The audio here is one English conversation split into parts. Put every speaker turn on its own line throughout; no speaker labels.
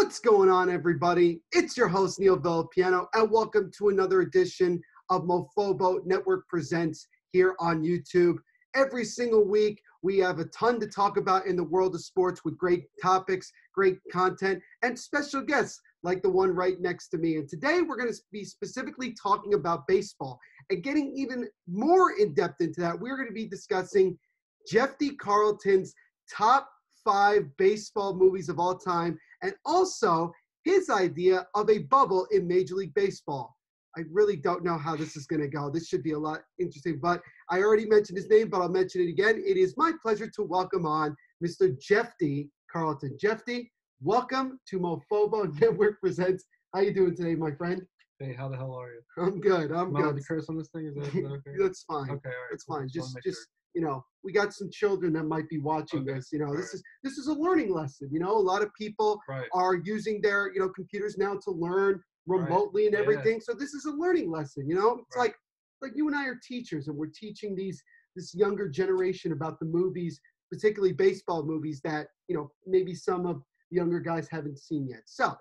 What's going on, everybody? It's your host, Neil Villapiano, and welcome to another edition of Mofobo Network Presents here on YouTube. Every single week, we have a ton to talk about in the world of sports with great topics, great content, and special guests like the one right next to me. And today, we're going to be specifically talking about baseball. And getting even more in-depth into that, we're going to be discussing Jefty Carlton's top 5 baseball movies of all time, and also his idea of a bubble in Major League Baseball. I really don't know how this is going to go. This should be a lot interesting, but I already mentioned his name, but I'll mention it again. It is my pleasure to welcome on Mr. Jefty Carlton. Jefty, welcome to Mofobo Network Presents. How you doing today, my friend?
Hey, how the hell are you?
I'm good. I'm good.
Allowed to curse on this thing? Is that okay?
That's fine.
Okay, all right.
It's
Cool.
fine.
Just wanna make
Just you know, we got some children that might be watching this. You know, this is a learning lesson. You know, a lot of people are using their computers now to learn remotely and everything. So this is a learning lesson. You know, it's like you and I are teachers, and we're teaching this younger generation about the movies, particularly baseball movies that maybe some of the younger guys haven't seen yet. So,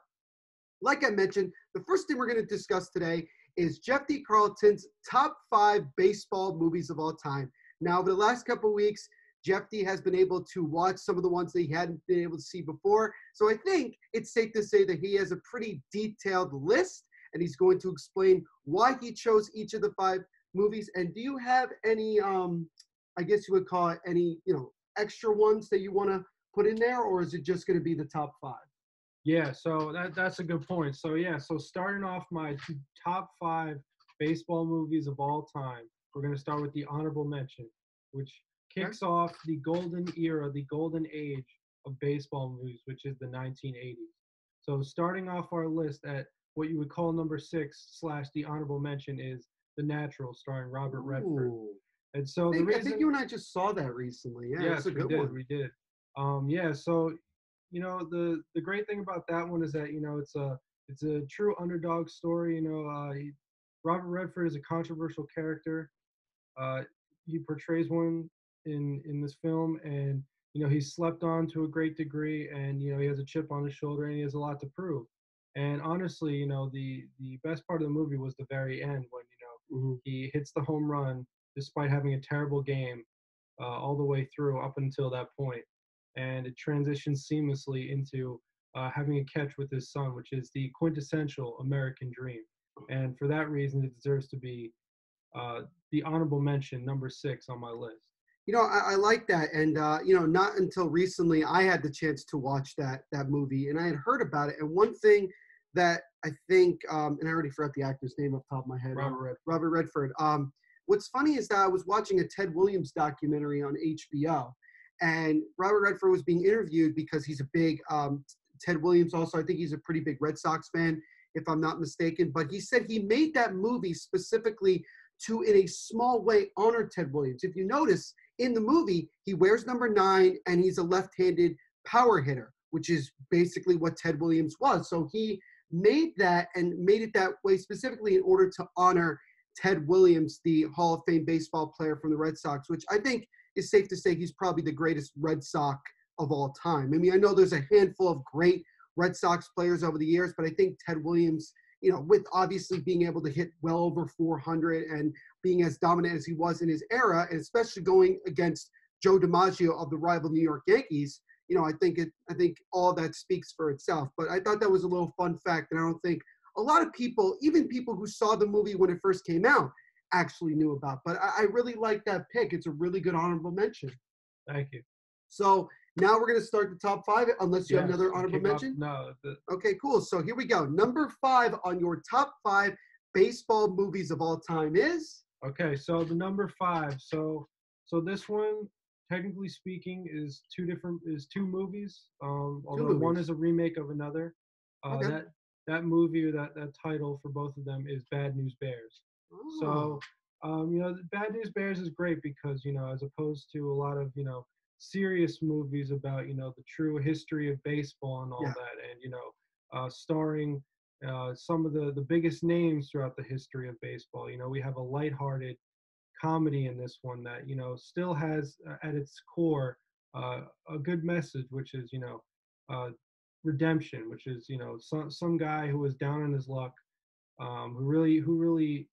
like I mentioned, the first thing we're going to discuss today is Jefty Carlton's top 5 baseball movies of all time. Now, over the last couple of weeks, Jefty has been able to watch some of the ones that he hadn't been able to see before. So I think it's safe to say that he has a pretty detailed list, and he's going to explain why he chose each of the 5 movies. And do you have any, I guess you would call it any, extra ones that you want to put in there, or is it just going to be the top 5?
Yeah, so that's a good point. So so starting off my top 5 baseball movies of all time, we're going to start with the honorable mention, which kicks off the golden era, the golden age of baseball movies, which is the 1980s. So starting off our list at what you would call number 6 / the honorable mention is The Natural, starring Robert Redford. And so
I think you and I just saw that recently. Yeah,
yes,
it's a good one.
We did. So the great thing about that one is that it's a true underdog story. Robert Redford is a controversial character. He portrays one in this film, and he's slept on to a great degree, and he has a chip on his shoulder, and he has a lot to prove. And honestly, the best part of the movie was the very end when he hits the home run despite having a terrible game all the way through up until that point. And it transitions seamlessly into having a catch with his son, which is the quintessential American dream. And for that reason, it deserves to be the honorable mention, number 6 on my list.
I like that. And, not until recently, I had the chance to watch that movie, and I had heard about it. And one thing that I think, and I already forgot the actor's name off the top of my head. Robert Redford. What's funny is that I was watching a Ted Williams documentary on HBO, and Robert Redford was being interviewed because he's a big Ted Williams also. I think he's a pretty big Red Sox fan, if I'm not mistaken. But he said he made that movie specifically to, in a small way, honor Ted Williams. If you notice, in the movie, he wears number 9, and he's a left-handed power hitter, which is basically what Ted Williams was. So he made that and made it that way specifically in order to honor Ted Williams, the Hall of Fame baseball player from the Red Sox, which I think is safe to say he's probably the greatest Red Sox of all time. I mean, I know there's a handful of great Red Sox players over the years, but I think Ted Williams, with obviously being able to hit well over 400 and being as dominant as he was in his era, and especially going against Joe DiMaggio of the rival New York Yankees, I think all that speaks for itself. But I thought that was a little fun fact, and I don't think a lot of people, even people who saw the movie when it first came out, actually knew about. But I really like that pick. It's a really good honorable mention.
Thank you.
So now we're going to start the top 5, unless you have another honorable mention?
No.
Okay, cool. So here we go. Number 5 on your top 5 baseball movies of all time is?
Okay, so the number 5. So this one, technically speaking, is two movies. Although one is a remake of another. That movie or that title for both of them is Bad News Bears. So, Bad News Bears is great because, as opposed to a lot of, serious movies about, the true history of baseball and all that, and, starring some of the biggest names throughout the history of baseball. We have a lighthearted comedy in this one that, still has at its core a good message, which is, redemption, which is, some guy who was down on his luck, who really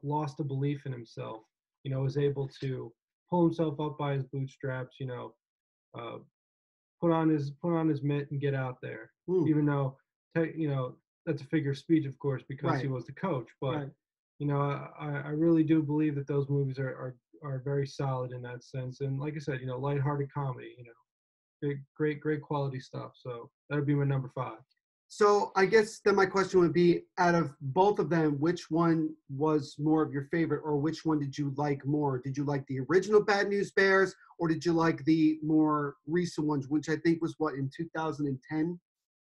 lost a belief in himself, was able to pull himself up by his bootstraps, uh, put on his mitt and get out there,
Hmm.
even though that's a figure of speech, of course, because he
Right.
was the coach. But
Right.
I really do believe that those movies are very solid in that sense. And like I said, lighthearted comedy, great quality stuff. So that would be my number five.
So I guess then my question would be, out of both of them, which one was more of your favorite, or which one did you like more? Did you like the original Bad News Bears, or did you like the more recent ones, which I think was what, in 2010?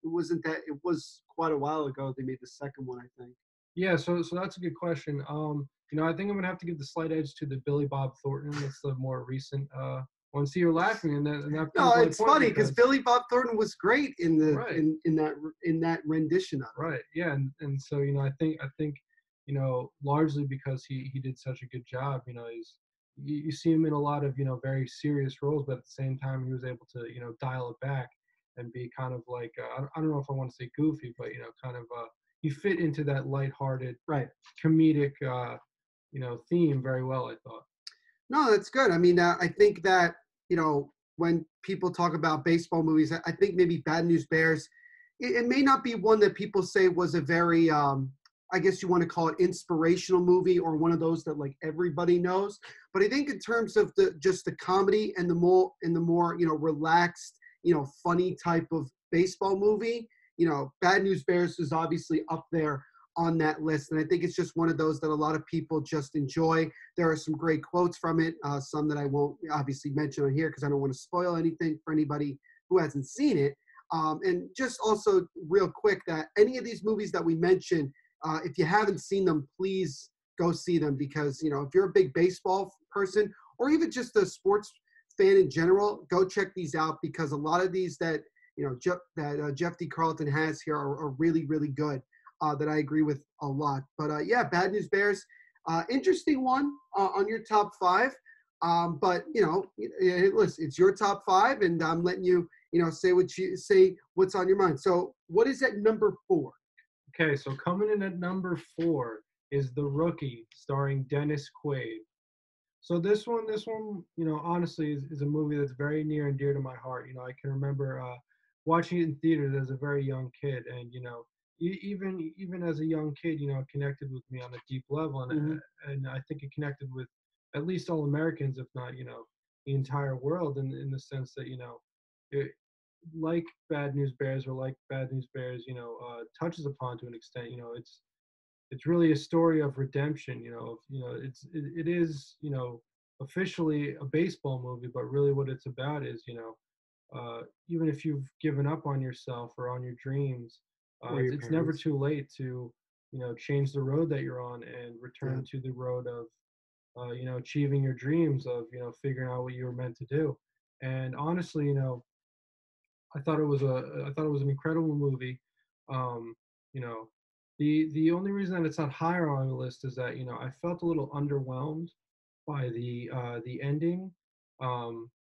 It wasn't that, it was quite a while ago they made the second one, I think.
Yeah, so that's a good question. I think I'm gonna have to give the slight edge to the Billy Bob Thornton. That's the more recent one. See, you're laughing, and that
No,
proves my
it's
point
funny because
because
Billy Bob Thornton was great in the
right,
in that rendition of it.
right, yeah, and so I think largely because he did such a good job. You see him in a lot of very serious roles, but at the same time he was able to dial it back and be kind of like I don't know if I want to say goofy, but kind of he fit into that lighthearted
Right.
comedic theme very well, I thought.
No, that's good. I mean, I think that, when people talk about baseball movies, I think maybe Bad News Bears, it may not be one that people say was a very, I guess you want to call it inspirational movie, or one of those that like everybody knows. But I think in terms of just the comedy and the more relaxed, funny type of baseball movie, Bad News Bears is obviously up there on that list. And I think it's just one of those that a lot of people just enjoy. There are some great quotes from it, some that I won't obviously mention on here because I don't want to spoil anything for anybody who hasn't seen it. And just also real quick, that any of these movies that we mentioned, if you haven't seen them, please go see them, because if you're a big baseball person, or even just a sports fan in general, go check these out, because a lot of these that Jefty Carlton has here are really, really good. That I agree with a lot. But yeah, Bad News Bears, interesting one on your top five. But listen, it's your top five, and I'm letting you say what's on your mind. So what is at number 4?
Okay, so coming in at number 4 is The Rookie, starring Dennis Quaid. So this one, honestly is a movie that's very near and dear to my heart. I can remember watching it in theaters as a very young kid, and even as a young kid, it connected with me on a deep level, and
Mm-hmm.
and I think it connected with at least all Americans, if not the entire world, in the sense that it, like Bad News Bears, or like Bad News Bears, touches upon to an extent. It's really a story of redemption. It is officially a baseball movie, but really what it's about is even if you've given up on yourself or on your dreams,
Or your
it's never
parents.
too late to change the road that you're on and
Yeah.
return to the road of achieving your dreams, of figuring out what you were meant to do. And honestly, I thought it was an incredible movie. Um, you know, the only reason that it's not higher on the list is that I felt a little underwhelmed by the ending,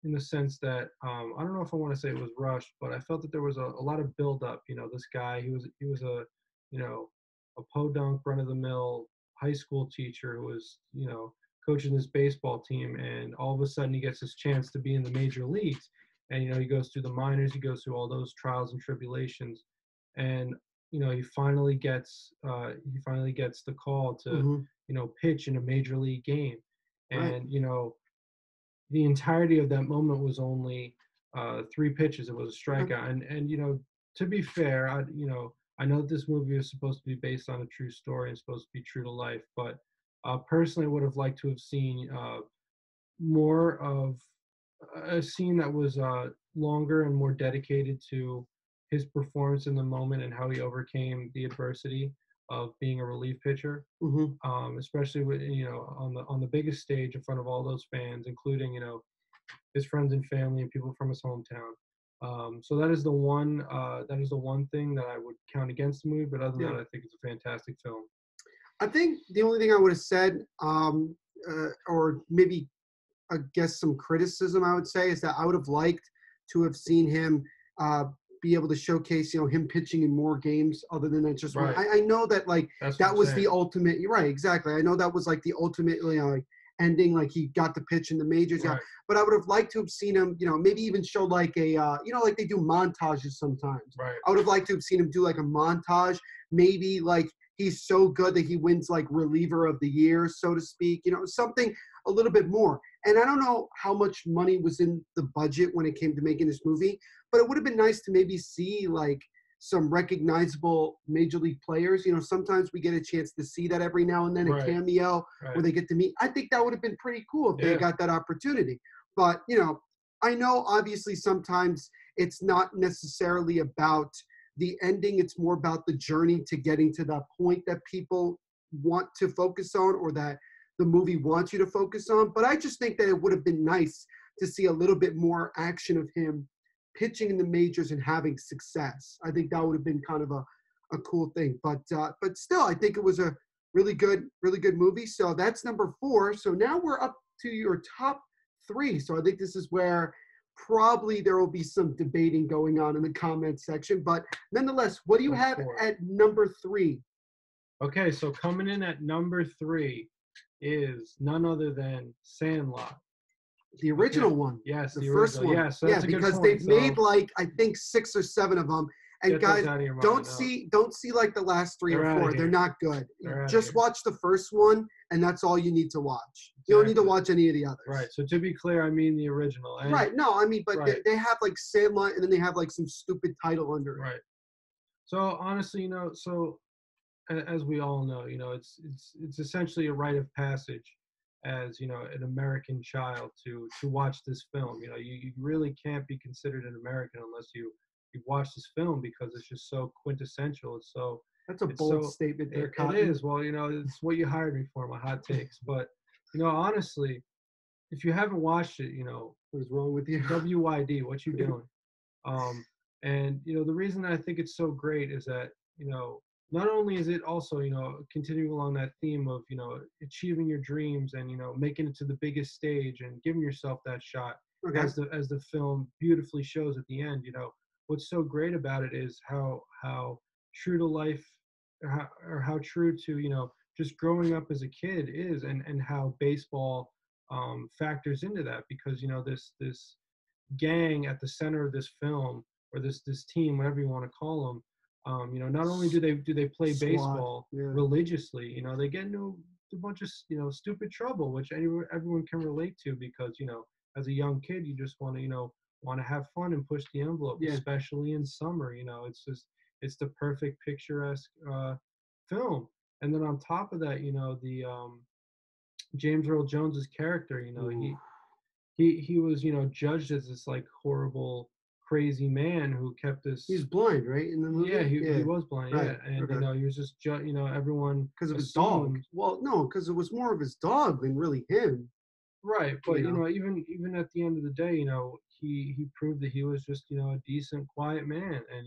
in the sense that I don't know if I want to say it was rushed, but I felt that there was a lot of build up. This guy, he was a you know a podunk, run of the mill high school teacher who was coaching this baseball team, and all of a sudden he gets his chance to be in the major leagues, and he goes through the minors, he goes through all those trials and tribulations, and he finally gets the call to
Mm-hmm.
pitch in a major league game,
Right.
and the entirety of that moment was only 3 pitches. It was a
Okay.
strikeout, and to be fair, I know that this movie is supposed to be based on a true story and supposed to be true to life, but personally, I would have liked to have seen more of a scene that was longer and more dedicated to his performance in the moment and how he overcame the adversity of being a relief pitcher,
Mm-hmm.
especially with on the biggest stage in front of all those fans, including his friends and family and people from his hometown. So that is the one thing that I would count against the movie. But other than
Yeah.
that, I think it's a fantastic film.
I think the only thing I would have said, or maybe I guess some criticism I would say, is that I would have liked to have seen him be able to showcase, him pitching in more games other than that just one.
Right.
I know that like
That's
that
what I'm
was
saying.
the ultimate. You're right, exactly. I know that was like the ultimate, like ending, like he got to pitch in the majors. Yeah,
Right.
but I would have liked to have seen him, maybe even show like a, like they do montages sometimes.
Right.
I would have liked to have seen him do like a montage, maybe like he's so good that he wins like reliever of the year, so to speak, something a little bit more. And I don't know how much money was in the budget when it came to making this movie, but it would have been nice to maybe see like some recognizable major league players. Sometimes we get a chance to see that every now and then, a
Right.
cameo
Right.
where they get to meet. I think that would have been pretty cool if they
Yeah.
got that opportunity. But, I know obviously sometimes it's not necessarily about the ending. It's more about the journey to getting to that point that people want to focus on, or that the movie wants you to focus on. But I just think that it would have been nice to see a little bit more action of him pitching in the majors and having success. I think that would have been kind of a cool thing. But still, I think it was a really good movie. So that's number 4. So now we're up to your top 3. So I think this is where probably there will be some debating going on in the comment section. But nonetheless, what do you have at number 3?
Okay, so coming in at number 3 is none other than Sandlot.
The original one.
Yes,
the first
original.
one.
Yes, so that's a good
because
point.
they've made like I think 6 or 7 of them. And guys, don't see like the last 3 or 4. They're not good. Just watch the first one, and that's all you need to watch. You don't need to watch any of the others.
Right. So to be clear, I mean the original. And
right. No, I mean, but they have like Sandlot, and then they have like some stupid title under it.
Right. So honestly, so as we all know, it's essentially a rite of passage as an American child to watch this film. You really can't be considered an American unless you watch this film, because it's just so quintessential. It's so
that's a bold statement there, Cotton.
It is. Well, it's what you hired me for, my hot takes. But honestly, if you haven't watched it,
what is wrong with you?
WYD, what you doing? And the reason I think it's so great is that not only is it also continuing along that theme of achieving your dreams and making it to the biggest stage and giving yourself that shot, as the film beautifully shows at the end. What's so great about it is how true to life, or how true to just growing up as a kid is, and how baseball factors into that, because this gang at the center of this film, or this team, whatever you want to call them, not only do they play baseball religiously, they get into a bunch of stupid trouble, which everyone can relate to, because as a young kid you just want to have fun and push the envelope, especially in summer. It's the perfect picturesque film. And then on top of that, the James Earl Jones's character, he was judged as this like horrible, crazy man who kept this.
He's blind, right, in the movie?
Yeah, he was blind. Right. Yeah, and he was just everyone
because of his dog. Well, no, because it was more of his dog than really him.
Right, but even at the end of the day, he proved that he was just a decent, quiet man, and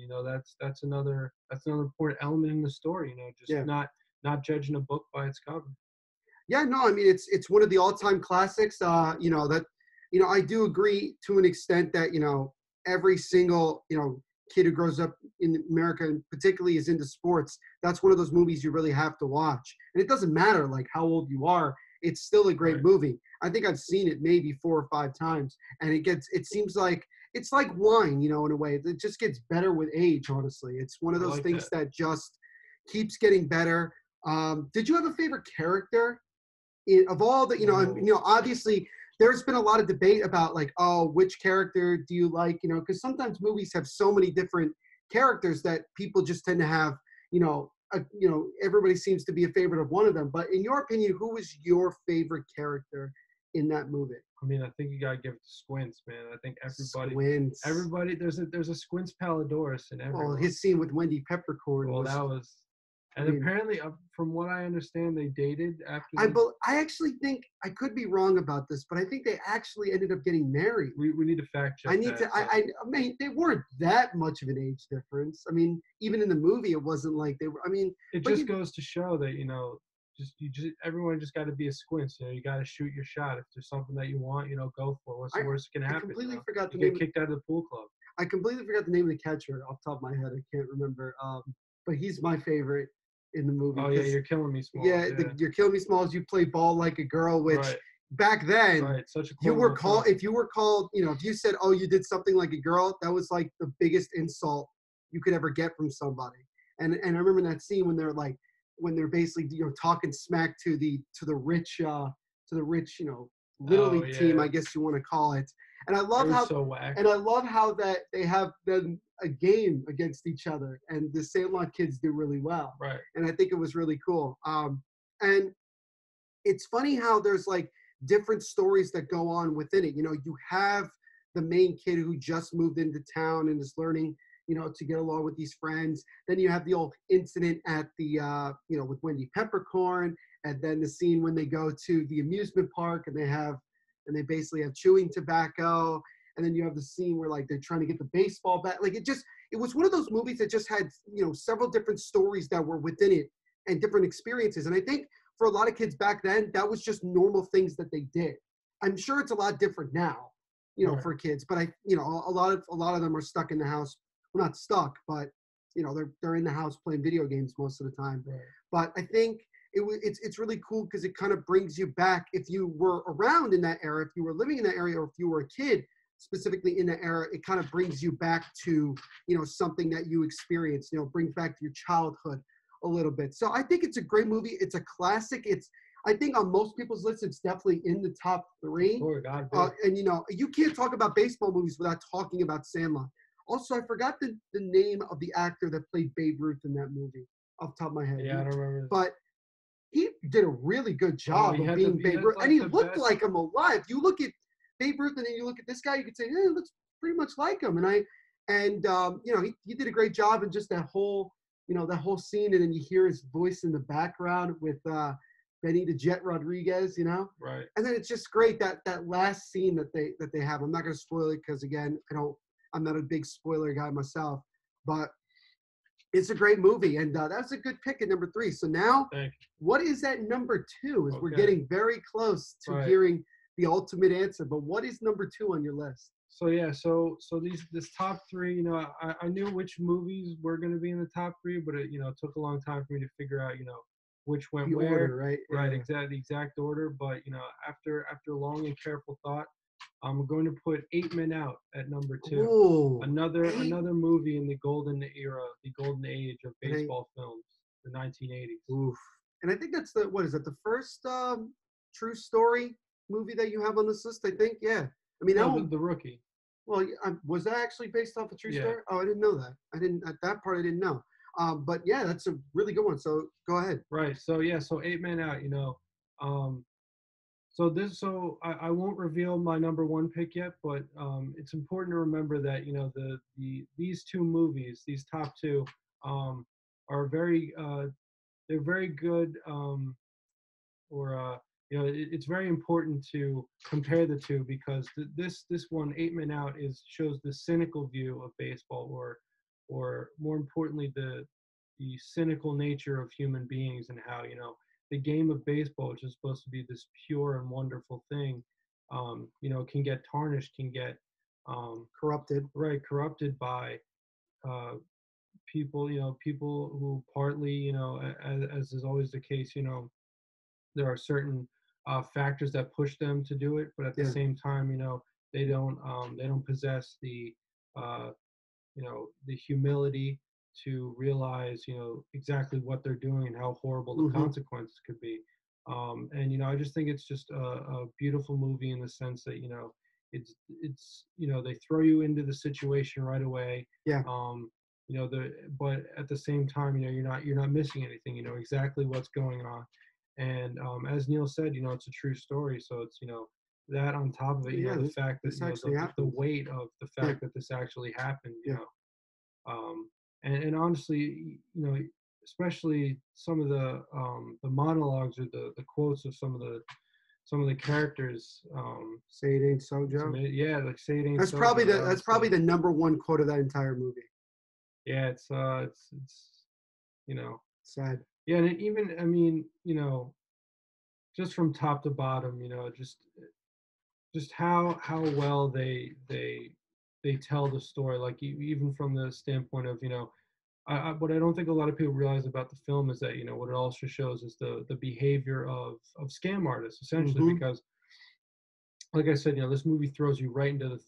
that's another important element in the story. Just not judging a book by its cover.
Yeah, no, I mean it's one of the all-time classics. I do agree to an extent that every single kid who grows up in America, and particularly is into sports, that's one of those movies you really have to watch. And it doesn't matter like how old you are, it's still a great movie. I think I've seen it maybe 4 or 5 times, and it seems like it's like wine, in a way. It just gets better with age, honestly. It's one of those things that just keeps getting better. Did you have a favorite character of all the, obviously there's been a lot of debate about like, oh, which character do you like, because sometimes movies have so many different characters that people just tend to have, everybody seems to be a favorite of one of them. But in your opinion, who was your favorite character in that movie?
I mean, I think you gotta give it to Squints, man. I think everybody, there's a Squints Palladorus in everyone.
Well, his scene with Wendy Peppercorn.
Well, that was. And apparently, from what I understand, they dated after.
I actually think, I could be wrong about this, but I think they actually ended up getting married.
We need to fact check.
I mean, they weren't that much of an age difference. I mean, even in the movie, it wasn't like they were. I mean,
it just goes to show that everyone just got to be a Squints. You got to shoot your shot. If there's something that you want, go for it. What's the worst that can happen?
I completely forgot the
name.
Get
kicked out of the pool club.
I completely forgot the name of the catcher off the top of my head. I can't remember. But he's my favorite in the movie.
Oh yeah, You're Killing Me, Smalls.
Yeah, You're Killing Me, Smalls. You play ball like a girl, which back then,
such a
you were called. If you were called, if you said, "Oh, you did something like a girl," that was like the biggest insult you could ever get from somebody. And I remember in that scene when they're basically talking smack to the rich little league team, I guess you want to call it. And I love how
so whack.
And I love how that they have then a game against each other, and the Sandlot kids do really well.
Right.
And I think it was really cool. And it's funny how there's like different stories that go on within it. You have the main kid who just moved into town and is learning, to get along with these friends. Then you have the old incident at the, with Wendy Peppercorn, and then the scene when they go to the amusement park and they basically have chewing tobacco. And then you have the scene where like they're trying to get the baseball bat. Like it was one of those movies that just had, several different stories that were within it and different experiences. And I think for a lot of kids back then, that was just normal things that they did. I'm sure it's a lot different now, for kids, but a lot of them are stuck in the house. Well, not stuck, but they're in the house playing video games most of the time.
Right.
But I think it's really cool because it kind of brings you back. If you were around in that era, if you were living in that area, or if you were a kid specifically in that era, it kind of brings you back to something that you experienced. Brings back to your childhood a little bit. So I think it's a great movie. It's a classic. I think on most people's lists, it's definitely in the top 3.
Oh God.
And you can't talk about baseball movies without talking about Sandlot. Also, I forgot the name of the actor that played Babe Ruth in that movie off the top of my head.
Yeah, I don't remember.
But he did a really good job of being Babe Ruth. And he looked like him alive. You look at Babe Ruth and then you look at this guy, you could say, it looks pretty much like him. He did a great job in just that whole scene. And then you hear his voice in the background with Benny the Jet Rodriguez,
Right.
And then it's just great that last scene that they have. I'm not going to spoil it because again, I'm not a big spoiler guy myself, but it's a great movie, and that's a good pick at number 3. So now, what is at number 2? As we're getting very close to hearing the ultimate answer, but what is number 2 on your list?
So yeah, so this top 3, I knew which movies were going to be in the top 3, but it took a long time for me to figure out which went
the
where.
Order, right?
Right,
Yeah.
the exact order. But after long and careful thought, I'm going to put 8 Men Out at number 2.
Ooh,
another movie in the golden era, the golden age of baseball films, the 1980s.
Oof. And I think that's the first true story movie that you have on this list? I think, yeah. I mean,
The Rookie.
Well, was that actually based off a true story? Oh, I didn't know that. At that part I didn't know. But yeah, that's a really good one. So go ahead.
Right. So yeah, so 8 Men Out. So I won't reveal my number 1 pick yet, but it's important to remember that these 2 movies, these top 2, are very they're very good. It's very important to compare the 2 because this one, 8 Men Out, shows the cynical view of baseball, or more importantly, the cynical nature of human beings, and how the game of baseball, which is supposed to be this pure and wonderful thing, can get tarnished, can get
corrupted.
Right, corrupted by people who partly, as is always the case, there are certain factors that push them to do it, but at the same time, they don't possess the the humility to realize, exactly what they're doing and how horrible the consequences could be. And I just think it's just a beautiful movie in the sense that, it's they throw you into the situation right away.
Yeah.
But at the same time, you're not missing anything. You know exactly what's going on. And as Neil said, it's a true story. So it's, that on top of it, the fact that the weight of the fact that this actually happened, and honestly, especially some of the monologues or the quotes of some of the characters.
Say it ain't so, Joe.
Yeah, like say it ain't
that's
so.
That's probably the number 1 quote of that entire movie.
Yeah, it's
sad.
Yeah, and even, I mean, just from top to bottom, just how well they they tell the story, like even from the standpoint of, what I don't think a lot of people realize about the film is that, what it also shows is the behavior of scam artists, essentially,
Mm-hmm.
because, like I said, this movie throws you right into the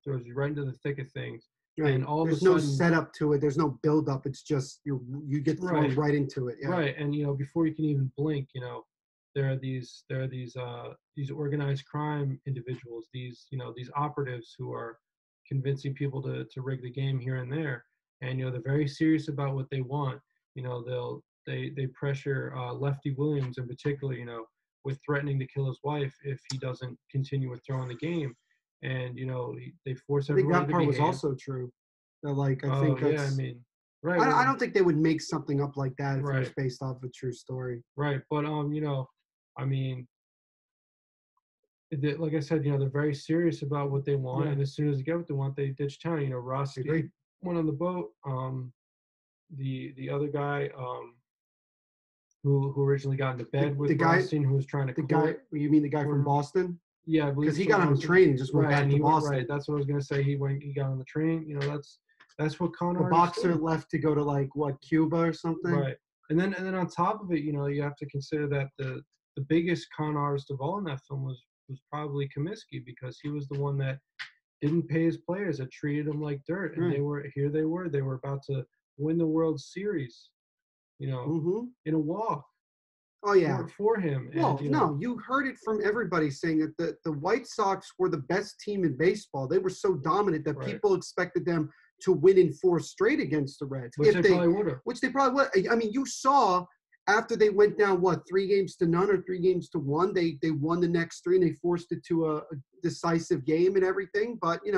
throws you right into the thick of things,
Right.
and all
There's
of a
no
sudden,
setup to it. There's no build up. It's just you get thrown right into it. Yeah.
right, and before you can even blink, there are these organized crime individuals, these operatives who are convincing people to rig the game here and there, and they're very serious about what they want. They pressure Lefty Williams in particular, with threatening to kill his wife if he doesn't continue with throwing the game, and they force
I think
everybody
that part
to
was
behave.
also true. That, like, I
Oh
think
yeah, I
that's.
mean, right.
I don't think they would make something up like that if it was
Right.
based off a true story.
Right, but I mean, like I said, they're very serious about what they want,
Yeah.
and as soon as they get what they want, they ditch town. Ross went on the boat. The other guy, who originally got into bed with Rothstein, who was trying to
You mean the guy from Boston?
Yeah, I believe
because he got on the train and just went back to Boston.
Right, that's what I was gonna say. He got on the train. That's what con
the
artists
boxer
do.
left to go to like Cuba or something.
Right, and then on top of it, you have to consider that the biggest con artist of all in that film was probably Comiskey, because he was the one that didn't pay his players, that treated them like dirt, and they were about to win the World Series, in a walk.
Oh yeah,
for him.
Well, no, you heard it from everybody saying that the White Sox were the best team in baseball. They were so dominant that people expected them to win in 4 straight against the Reds,
which they probably would have.
Which they probably would. I mean, you saw after they went down 3-0 or 3-1, they won the next 3 and they forced it to a decisive game and everything. But you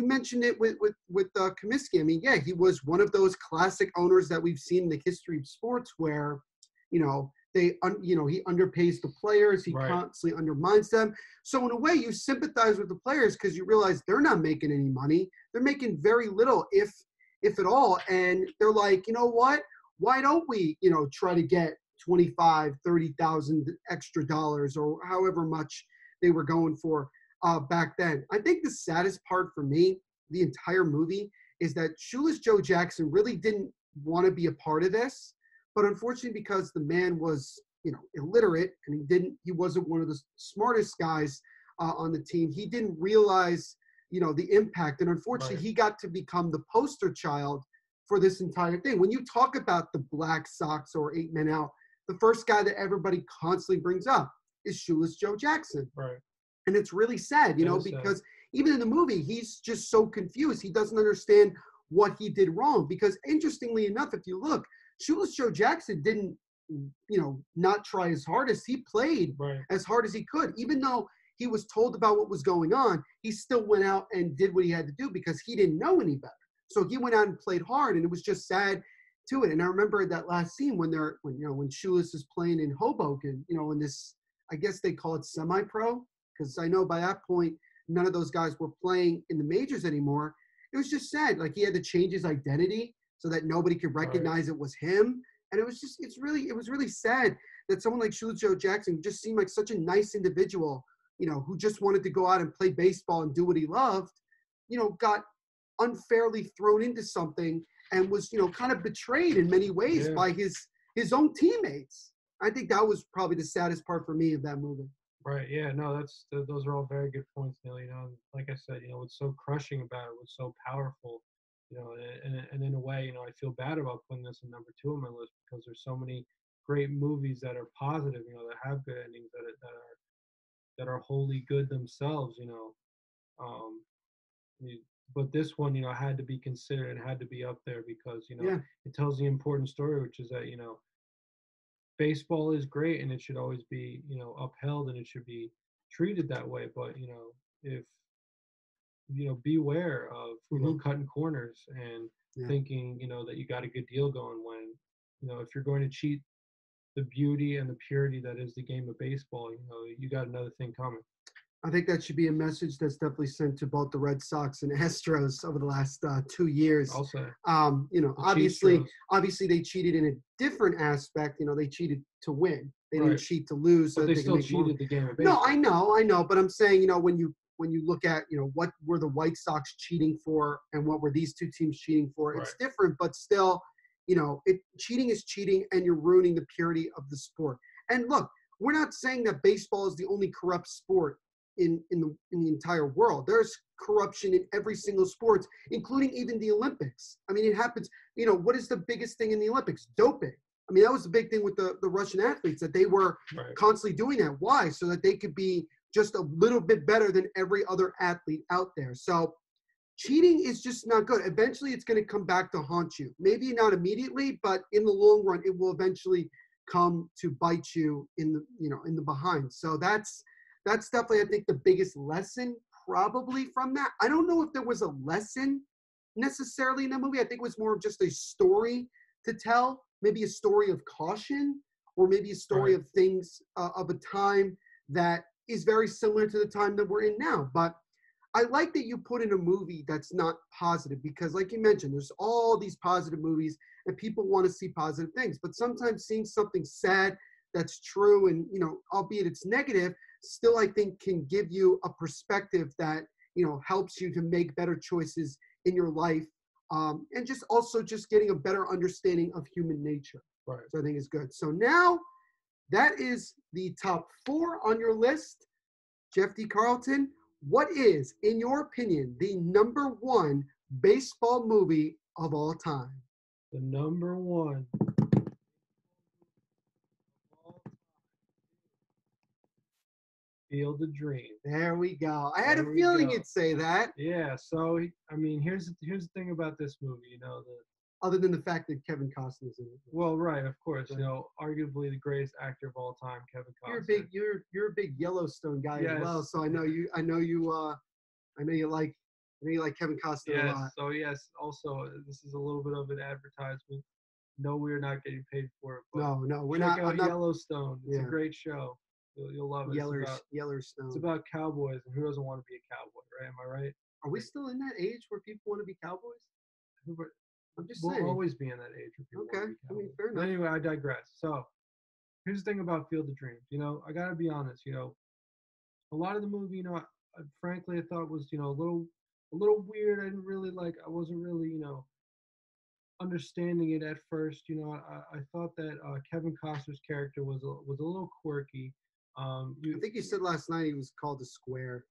mentioned it with Comiskey. I mean, yeah, he was one of those classic owners that we've seen in the history of sports where, he underpays the players. He constantly undermines them. So in a way, you sympathize with the players because you realize they're not making any money. They're making very little, if at all. And they're like, you know what? Why don't we, try to get 25, 30,000 extra dollars or however much they were going for back then. I think the saddest part for me, the entire movie, is that Shoeless Joe Jackson really didn't want to be a part of this. But unfortunately, because the man was, illiterate and he wasn't one of the smartest guys on the team, he didn't realize, the impact. And unfortunately, he got to become the poster child for this entire thing. When you talk about the Black Sox or 8 Men Out, the first guy that everybody constantly brings up is Shoeless Joe Jackson.
Right.
And it's really sad, because even in the movie, he's just so confused. He doesn't understand what he did wrong. Because interestingly enough, if you look, Shoeless Joe Jackson didn't, not try his hardest. He played as hard as he could. Even though he was told about what was going on, he still went out and did what he had to do because he didn't know any better. So he went out and played hard, and it was just sad to it. And I remember that last scene when Shoeless is playing in Hoboken, in this, I guess they call it semi-pro, because I know by that point, none of those guys were playing in the majors anymore. It was just sad. Like, he had to change his identity so that nobody could recognize it was him. And it was really sad that someone like Shoeless Joe Jackson just seemed like such a nice individual, who just wanted to go out and play baseball and do what he loved, got unfairly thrown into something and was, kind of betrayed in many ways by his own teammates. I think that was probably the saddest part for me of that movie.
Right. Yeah. No, those are all very good points, Neil. Like I said, what's so crushing about it, what's so powerful, and in a way, I feel bad about putting this in number 2 on my list because there's so many great movies that are positive, that have good endings, that are wholly good themselves, but this one, had to be considered and had to be up there because, it tells the important story, which is that, baseball is great and it should always be, upheld and it should be treated that way. But, if, beware of, cutting corners and thinking, that you got a good deal going when, if you're going to cheat the beauty and the purity that is the game of baseball, you got another thing coming.
I think that should be a message that's definitely sent to both the Red Sox and Astros over the last 2 years.
Also,
obviously they cheated in a different aspect. They cheated to win. They didn't cheat to lose.
But
so
they
they
still
can make
cheated
money.
the game of baseball.
No, I know. But I'm saying, when when you look at, what were the White Sox cheating for and what were these two teams cheating for. It's different, but still, cheating is cheating, and you're ruining the purity of the sport. And look, we're not saying that baseball is the only corrupt sport in the entire world. There's corruption in every single sport, including even the Olympics. I mean, it happens. What is the biggest thing in the Olympics? Doping. I mean, that was the big thing with the Russian athletes, that they were constantly doing that. Why? So that they could be just a little bit better than every other athlete out there. So cheating is just not good. Eventually, it's going to come back to haunt you. Maybe not immediately, but in the long run, it will eventually come to bite you in the behind. So that's definitely, I think, the biggest lesson probably from that. I don't know if there was a lesson necessarily in that movie. I think it was more of just a story to tell, maybe a story of caution, or maybe a story of things of a time that is very similar to the time that we're in now. But I like that you put in a movie that's not positive, because like you mentioned, there's all these positive movies and people want to see positive things. But sometimes seeing something sad that's true and, albeit it's negative, still I think can give you a perspective that, helps you to make better choices in your life. And just also just getting a better understanding of human nature. So I think is good. So now that is the top 4 on your list. Jefty Carlton, what is, in your opinion, the number 1 baseball movie of all time?
The number 1 Field of Dreams.
There we go. I had a feeling you'd say that.
Yeah. So I mean, here's the thing about this movie.
Other than the fact that Kevin Costner's in it.
Well, right, of course. Arguably the greatest actor of all time, Kevin Costner.
You're a big Yellowstone guy as well. So I know you like Kevin Costner a lot.
So yes. Also, this is a little bit of an advertisement. No, we're not getting paid for it. But
no, we're
check
not.
out Yellowstone. It's a great show. You'll love it.
Yellowstone.
It's about cowboys, and who doesn't want to be a cowboy, right? Am I right?
Are we still in that age where people want to be cowboys? I'm just saying.
We'll always be in that age where people want to be cowboys.
I mean, fair enough.
But anyway, I digress. So here's the thing about Field of Dreams. I gotta be honest. A lot of the movie, frankly, I thought was, a little weird. I didn't really I wasn't really, understanding it at first. I thought that Kevin Costner's character was a little quirky.
I think you said last night he was called a square.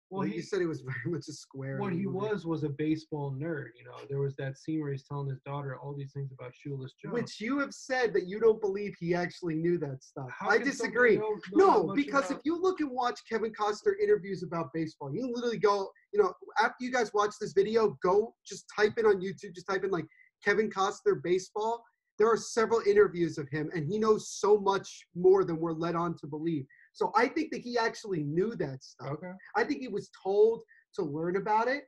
Well, you said he was very much a square.
What he was a baseball nerd. There was that scene where he's telling his daughter all these things about Shoeless Joe.
Which you have said that you don't believe he actually knew that stuff. I disagree. No, because if you look and watch Kevin Costner interviews about baseball, you literally go, after you guys watch this video, go just type in on YouTube, just type in Kevin Costner baseball. There are several interviews of him, and he knows so much more than we're led on to believe. So I think that he actually knew that stuff.
Okay.
I think he was told to learn about it,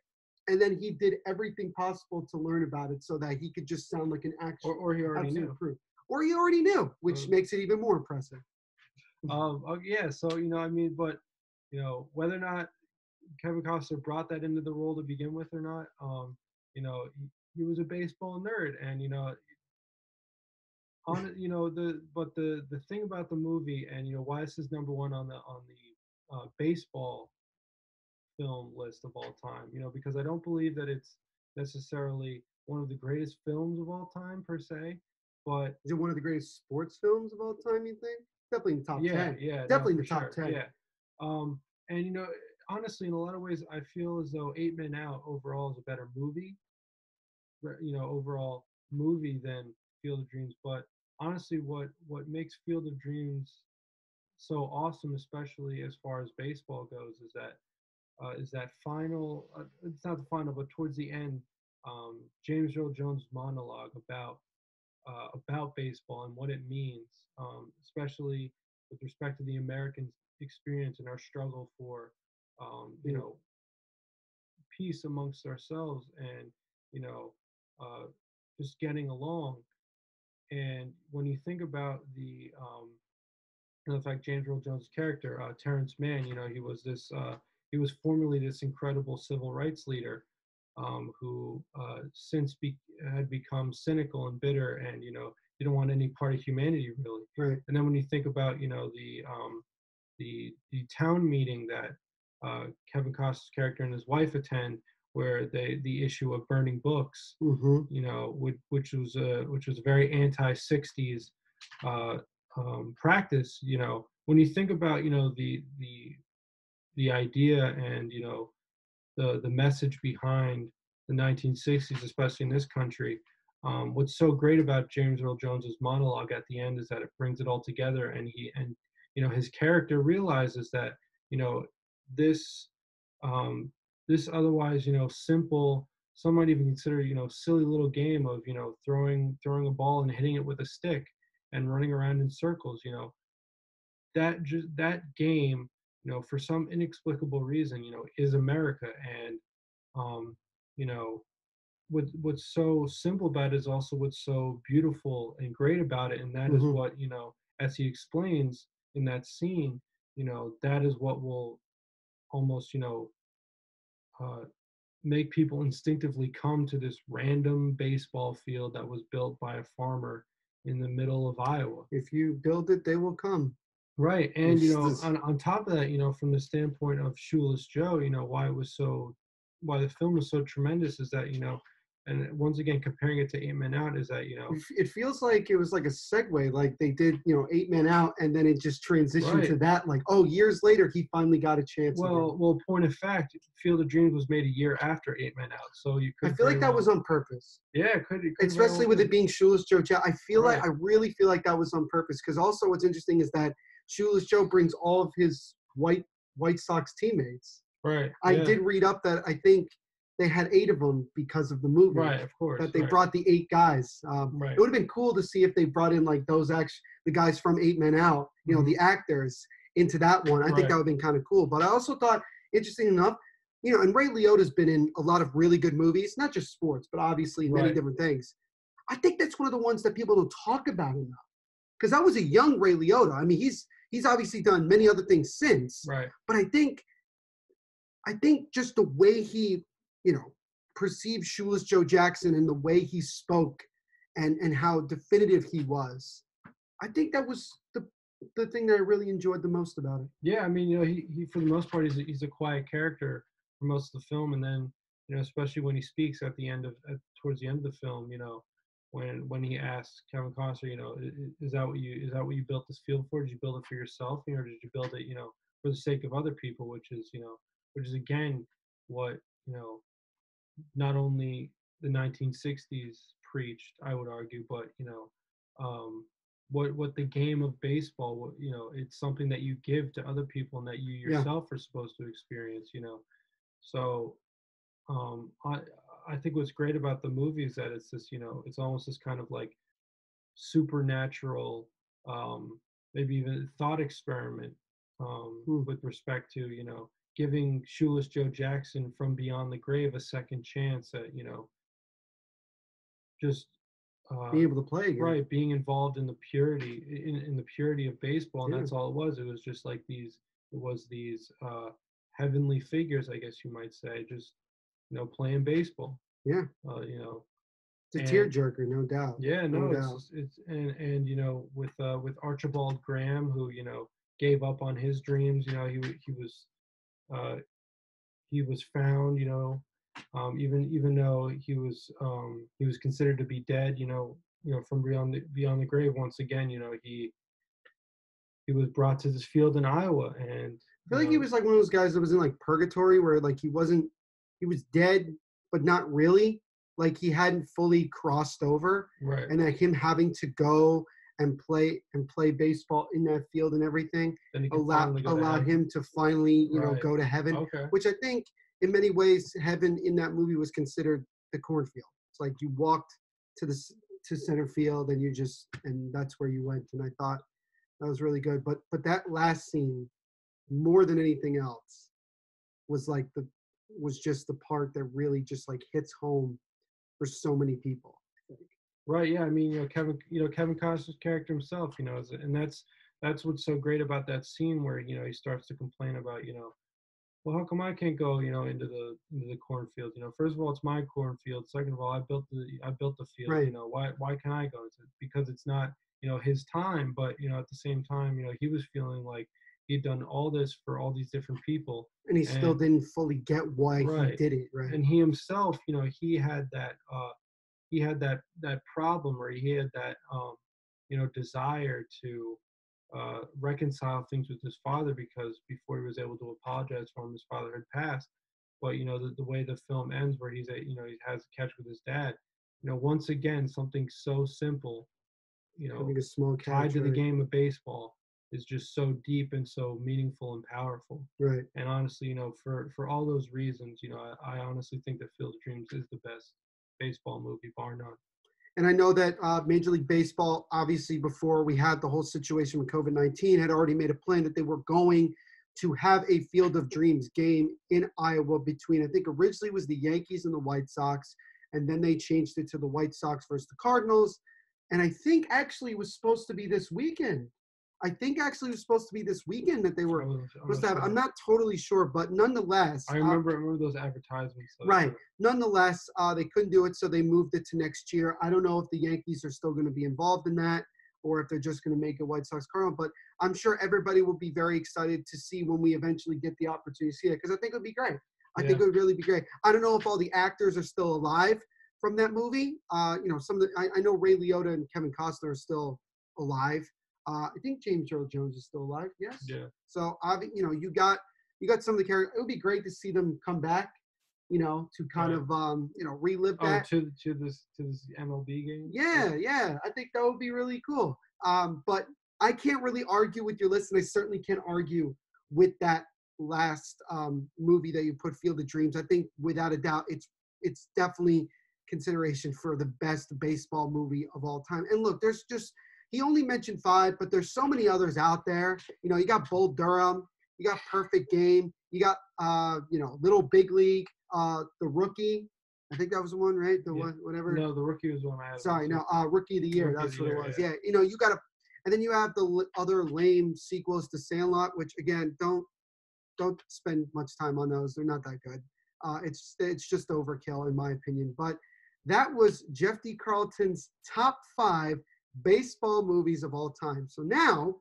and then he did everything possible to learn about it so that he could just sound like an actual
or he already knew.
Proof. Or he already knew, which makes it even more impressive.
Yeah. So but whether or not Kevin Costner brought that into the role to begin with or not, he was a baseball nerd, and the thing about the movie, and why this is number 1 on the baseball film list of all time, because I don't believe that it's necessarily one of the greatest films of all time per se, but
is it one of the greatest sports films of all time, you think? Definitely in the top 10.
Yeah,
definitely in the top 10.
Yeah. And honestly, in a lot of ways, I feel as though 8 Men Out overall is a better movie, overall movie than Field of Dreams. But honestly, what makes Field of Dreams so awesome, especially as far as baseball goes, is that final. It's not the final, but towards the end, James Earl Jones' monologue about baseball and what it means, especially with respect to the American experience and our struggle for, peace amongst ourselves and, just getting along. And when you think about the fact James Earl Jones' character, Terrence Mann, he was formerly this incredible civil rights leader, who since had become cynical and bitter and, didn't want any part of humanity really.
Right.
And then when you think about, the town meeting that Kevin Costner's character and his wife attend, where the issue of burning books,
Mm-hmm.
which was a very anti-60s practice. When you think about the idea and the message behind the 1960s, especially in this country. What's so great about James Earl Jones's monologue at the end is that it brings it all together, and his character realizes that this this otherwise simple, some might even consider silly little game of throwing a ball and hitting it with a stick and running around in circles. That game, for some inexplicable reason, is America. And you know what's so simple about it is also what's so beautiful and great about it, and that is
Mm-hmm.
what, as he explains in that scene, that is what will almost uh, make people instinctively come to this random baseball field that was built by a farmer in the middle of Iowa.
If you build it, they will come.
Right. And,
This-
on top of that, from the standpoint of Shoeless Joe, why the film was so tremendous is that, and once again, comparing it to Eight Men Out is that,
It feels like it was like a segue, like they did, Eight Men Out, and then it just transitioned to
Right.
that. Like, oh, years later, he finally got a chance. again.
well, point of fact, Field of Dreams was made a year after Eight Men Out. So you could
I feel like that was on purpose,
yeah, it could very
especially
well
with
be.
it being Shoeless Joe. I feel
Right.
like, I really feel like that was on purpose, because also what's interesting is that Shoeless Joe brings all of his White Sox teammates.
Right.
I
Yeah.
did read up that I think they had 8 of them because of the movie.
Right, of course.
That they
right.
brought the 8 guys.
Right.
It would have been cool to see if they brought in like the guys from Eight Men Out,
Mhm.
the actors into that one. I think
Right.
that would have been kind of cool. But I also thought, interesting enough, and Ray Liotta's been in a lot of really good movies, not just sports, but obviously many
Right.
different things. I think that's one of the ones that people don't talk about enough. Because that was a young Ray Liotta. I mean, he's obviously done many other things since.
Right.
But I think just the way he, perceived Shoeless Joe Jackson and the way he spoke and how definitive he was, I think that was the thing that I really enjoyed the most about it.
Yeah, I mean, he for the most part he's a quiet character for most of the film, and then especially when he speaks at the end towards the end of the film, when he asks Kevin Costner, is that what you built this field for? Did you build it for yourself, or did you build it, for the sake of other people? Which is again what not only the 1960s preached, I would argue, but what the game of baseball, it's something that you give to other people and that you yourself are supposed to experience. So I think what's great about the movie is that it's this, it's almost this kind of like supernatural, maybe even thought experiment with respect to giving Shoeless Joe Jackson from beyond the grave a second chance at just
Being able to play again.
right, being involved in the purity in the purity of baseball, and that's all it was. It was just like these heavenly figures, I guess you might say, just playing baseball.
Yeah. It's a tearjerker, no doubt.
Yeah,
no
no,
doubt.
it's and with Archibald Graham, who gave up on his dreams. He was found, even though he was considered to be dead, from beyond the grave. Once again, he was brought to this field in Iowa, and
I feel like he was like one of those guys that was in like purgatory, where like he was dead, but not really. Like he hadn't fully crossed over,
right.
And that him having to go and play baseball in that field and everything allowed him to finally, go to heaven.
Okay.
Which I think in many ways, heaven in that movie was considered the cornfield. It's like you walked to center field and that's where you went. And I thought that was really good. But that last scene, more than anything else, was just the part that really just like hits home for so many people.
Right. Yeah. I mean, Kevin Costner's character himself, and that's what's so great about that scene where he starts to complain about, well, how come I can't go, into the cornfield? First of all, it's my cornfield. Second of all, I built the field.
Right.
Why can I go? Because it's not his time, but at the same time, he was feeling like he'd done all this for all these different people,
And he still didn't fully get why he did it, right?
And he himself, he had that problem, or he had that desire to reconcile things with his father, because before he was able to apologize for him, his father had passed. But the way the film ends, where he has a catch with his dad, once again, something so simple,
Having a small
tied
catch,
to the
right?
game of baseball, is just so deep and so meaningful and powerful.
Right.
And honestly, for all those reasons, I honestly think that Field of Dreams is the best baseball movie, bar none.
And I know that Major League Baseball, obviously, before we had the whole situation with COVID-19, had already made a plan that they were going to have a Field of Dreams game in Iowa between, I think originally it was the Yankees and the White Sox, and then they changed it to the White Sox versus the Cardinals. And I think actually it was supposed to be this weekend. That they were supposed to have. I'm not totally sure, but nonetheless.
I remember those advertisements.
Right. Nonetheless, they couldn't do it, so they moved it to next year. I don't know if the Yankees are still going to be involved in that, or if they're just going to make it White Sox Cardinal, but I'm sure everybody will be very excited to see when we eventually get the opportunity to see it, because I think it would be great. I think it would really be great. I don't know if all the actors are still alive from that movie. Some of the I know Ray Liotta and Kevin Costner are still alive. I think James Earl Jones is still alive. Yes.
Yeah.
So you got some of the characters. It would be great to see them come back. To kind of relive that.
To this MLB game.
Yeah. I think that would be really cool. But I can't really argue with your list, and I certainly can't argue with that last movie that you put, Field of Dreams. I think without a doubt, it's definitely consideration for the best baseball movie of all time. And look, he only mentioned 5, but there's so many others out there. You got Bull Durham, you got Perfect Game, you got Little Big League, The Rookie. I think that was the one, right? Whatever.
No, The Rookie was one I had.
Sorry, no, Rookie of the Year. That's what it was. Yeah, you got to, and then you have the other lame sequels to Sandlot, which again, don't spend much time on those. They're not that good. It's just overkill in my opinion. But that was Jefty Carlton's top 5 baseball movies of all time. So now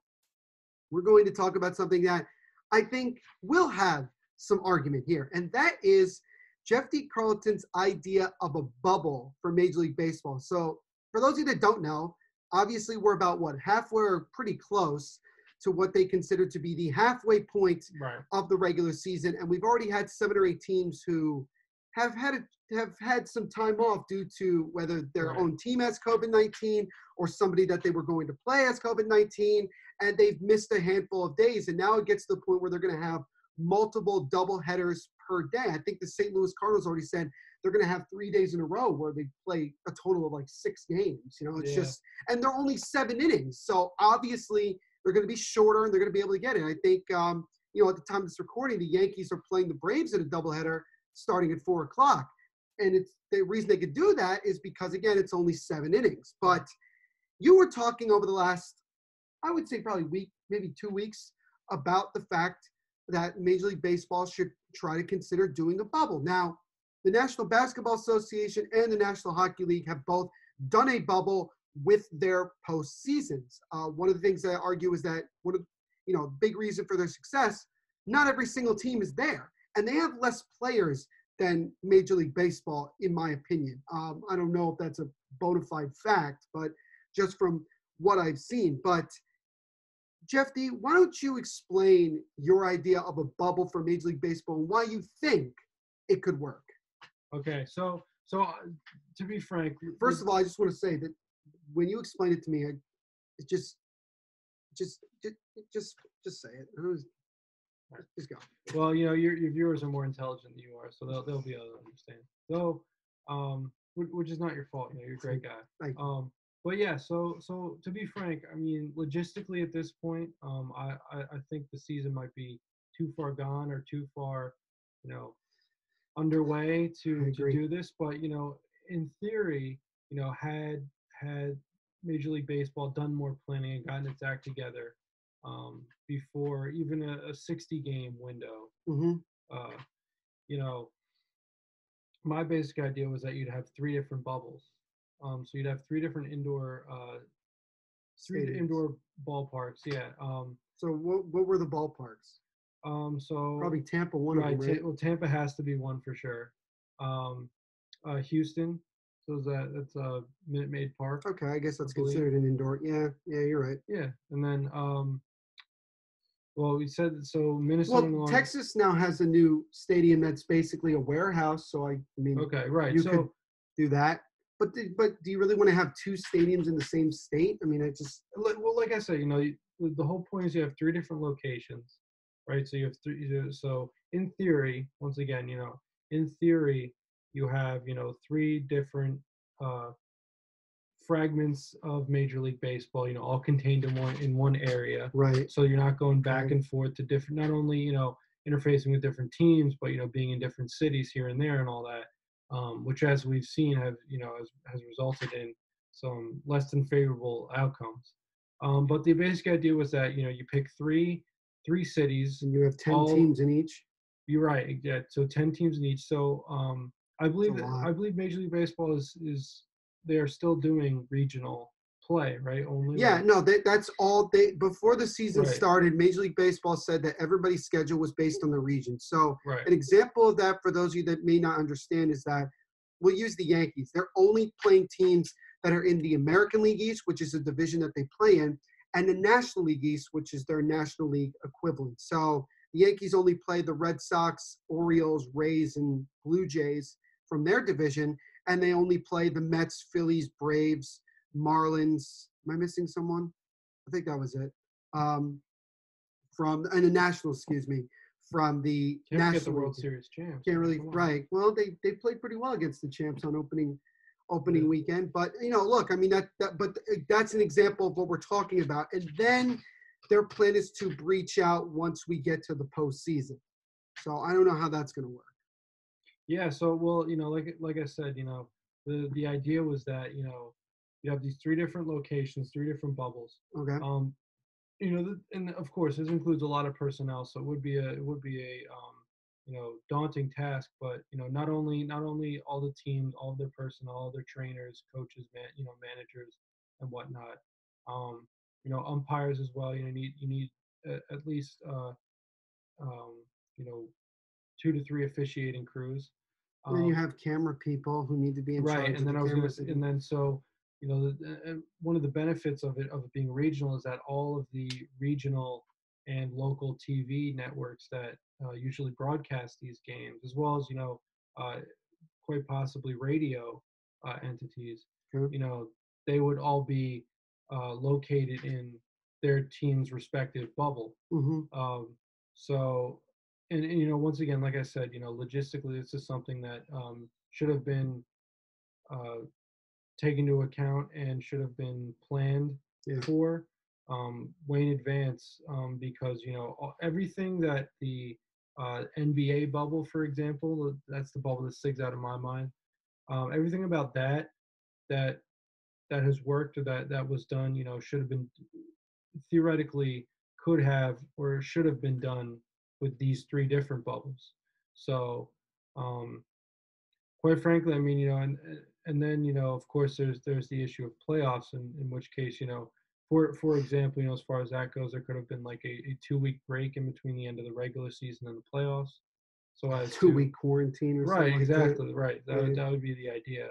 we're going to talk about something that I think will have some argument here, and that is Jefty Carlton's idea of a bubble for Major League Baseball. So for those of you that don't know, obviously we're about halfway or pretty close to what they consider to be the halfway point of the regular season, and we've already had 7 or 8 teams who have had some time off due to whether their own team has COVID-19 or somebody that they were going to play has COVID-19, and they've missed a handful of days. And now it gets to the point where they're going to have multiple double headers per day. I think the St. Louis Cardinals already said they're going to have 3 days in a row where they play a total of 6 games. It's just, and they're only 7 innings. So obviously they're going to be shorter and they're going to be able to get it. I think, at the time of this recording, the Yankees are playing the Braves in a doubleheader starting at 4:00. And it's the reason they could do that is because, again, it's only 7 innings. But you were talking over the last, I would say probably week, maybe 2 weeks, about the fact that Major League Baseball should try to consider doing a bubble. Now, the National Basketball Association and the National Hockey League have both done a bubble with their postseasons. One of the things that I argue is that big reason for their success, not every single team is there. And they have less players than Major League Baseball, in my opinion. I don't know if that's a bona fide fact, but just from what I've seen. But Jefty, why don't you explain your idea of a bubble for Major League Baseball and why you think it could work?
Okay, so to be frank,
first of all, I just want to say that when you explain it to me, just say it. Just go.
Well, your viewers are more intelligent than you are, so they'll be able to understand. So, which is not your fault. You're a great guy.
Thank you.
But yeah, so to be frank, I mean, logistically at this point, I think the season might be too far gone or too far, underway to do this. But in theory, had Major League Baseball done more planning and gotten its act together before even a 60-game window, my basic idea was that you'd have 3 different bubbles. So you'd have 3 different indoor ballparks. Yeah.
So what were the ballparks?
So
Probably Tampa, one of them, right?
Well, Tampa has to be one for sure. Houston, so that's Minute Maid Park,
Okay, I guess
I
that's
believe.
considered an indoor. Yeah, you're right.
Yeah, and then well, we said so Minnesota.
Well, Texas now has a new stadium that's basically a warehouse. So I mean,
Okay, right.
you
So
could do that. But do you really want to have two stadiums in the same state? I mean, I just
well, like I said, the whole point is you have three different locations, right? So you have three. So in theory, once again, in theory, you have three different uh, fragments of Major League Baseball, all contained in one area.
right.
So you're not going back
Okay.
and forth to different, not only interfacing with different teams, but being in different cities here and there and all that, which as we've seen has resulted in some less than favorable outcomes. But the basic idea was that you pick three cities,
And you have 10
all
teams in each.
you're right, yeah. So 10 teams in each. So I believe
That's a lot.
I believe Major League Baseball is they are still doing regional play, right? Only
Yeah,
like,
no, that's all they before the season
Right.
started. Major League Baseball said that everybody's schedule was based on the region. So
right,
an example of that for those of you that may not understand is that we'll use the Yankees. They're only playing teams that are in the American League East, which is a division that they play in, and the National League East, which is their National League equivalent. So the Yankees only play the Red Sox, Orioles, Rays, and Blue Jays from their division, and they only play the Mets, Phillies, Braves, Marlins. Am I missing someone? I think that was it. From and the Nationals, excuse me, from the
can't forget the
National
World
League.
Series champs.
Can't really
Come on.
right. Well, they played pretty well against the champs on opening
Yeah.
weekend. But look, I mean but that's an example of what we're talking about. And then their plan is to breach out once we get to the postseason. So I don't know how that's going to work.
Yeah. So well, like I said, the idea was that you have these three different locations, three different bubbles.
Okay.
And of course this includes a lot of personnel, so it would be a daunting task. But not only all the teams, all their personnel, all their trainers, coaches, managers and whatnot. Umpires as well. You need at least um, you know 2 to 3 officiating crews.
And then you
Um,
have camera people who need to be in
Right,
charge
and
of
then
the
I was gonna,
cameras.
and then so one of the benefits of it being regional is that all of the regional and local TV networks that usually broadcast these games, as well as quite possibly radio entities,
Okay.
they would all be located in their team's respective bubble.
Mm-hmm.
So, and once again, like I said, logistically, this is something that should have been uh, taken into account and should have been planned
Yeah.
for way in advance, because everything that the NBA bubble, for example, that's the bubble that sticks out in my mind. Everything about that has worked, or that was done, should have been theoretically could have or should have been done with these three different bubbles. So, quite frankly, I mean, and then of course there's the issue of playoffs, in which case for example, as far as that goes, there could have been like a 2-week break in between the end of the regular season and the playoffs. So as
2-week quarantine or
right,
something
exactly,
like that.
right.
Right.
That would be the idea.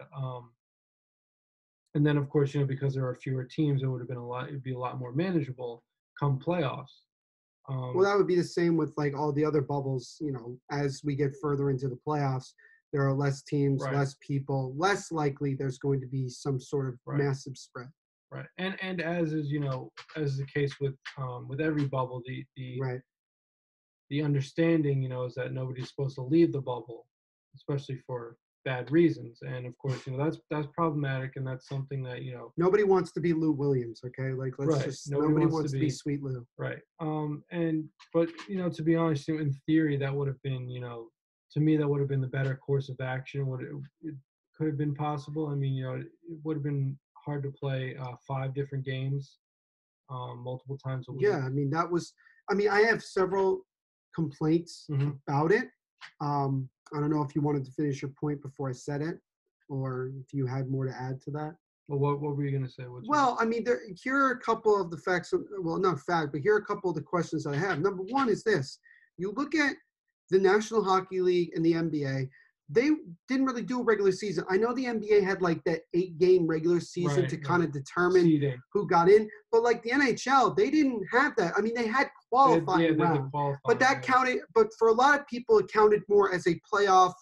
And then of course, because there are fewer teams, it'd be a lot more manageable come playoffs.
Well, that would be the same with like all the other bubbles. As we get further into the playoffs, there are less teams,
Right.
less people, less likely there's going to be some sort of
Right.
massive spread.
Right, and as is as is the case with every bubble,
Right.
the understanding is that nobody's supposed to leave the bubble, especially for bad reasons. And of course, that's problematic, and that's something that
Nobody wants to be Lou Williams. Okay, like let's
Right.
just
Nobody
wants to be Sweet Lou.
right. But to be honest, in theory, that would have been to me that would have been the better course of action. It could have been possible. I mean, it would have been hard to play 5 different games multiple times a week.
Yeah, I mean I have several complaints
Mhm.
about it. I don't know if you wanted to finish your point before I said it, or if you had more to add to that.
Well, what were you gonna say?
Well, I mean, here are a couple of the facts. Well, not fact, but here are a couple of the questions I have. Number one is this: you look at the National Hockey League and the NBA. They didn't really do a regular season. I know the NBA had like that 8-game regular season to kind of determine
seeding.
who got in, but like the NHL, they didn't have that. I mean, they had qualifying round, but that counted. But for a lot of people, it counted more as a playoff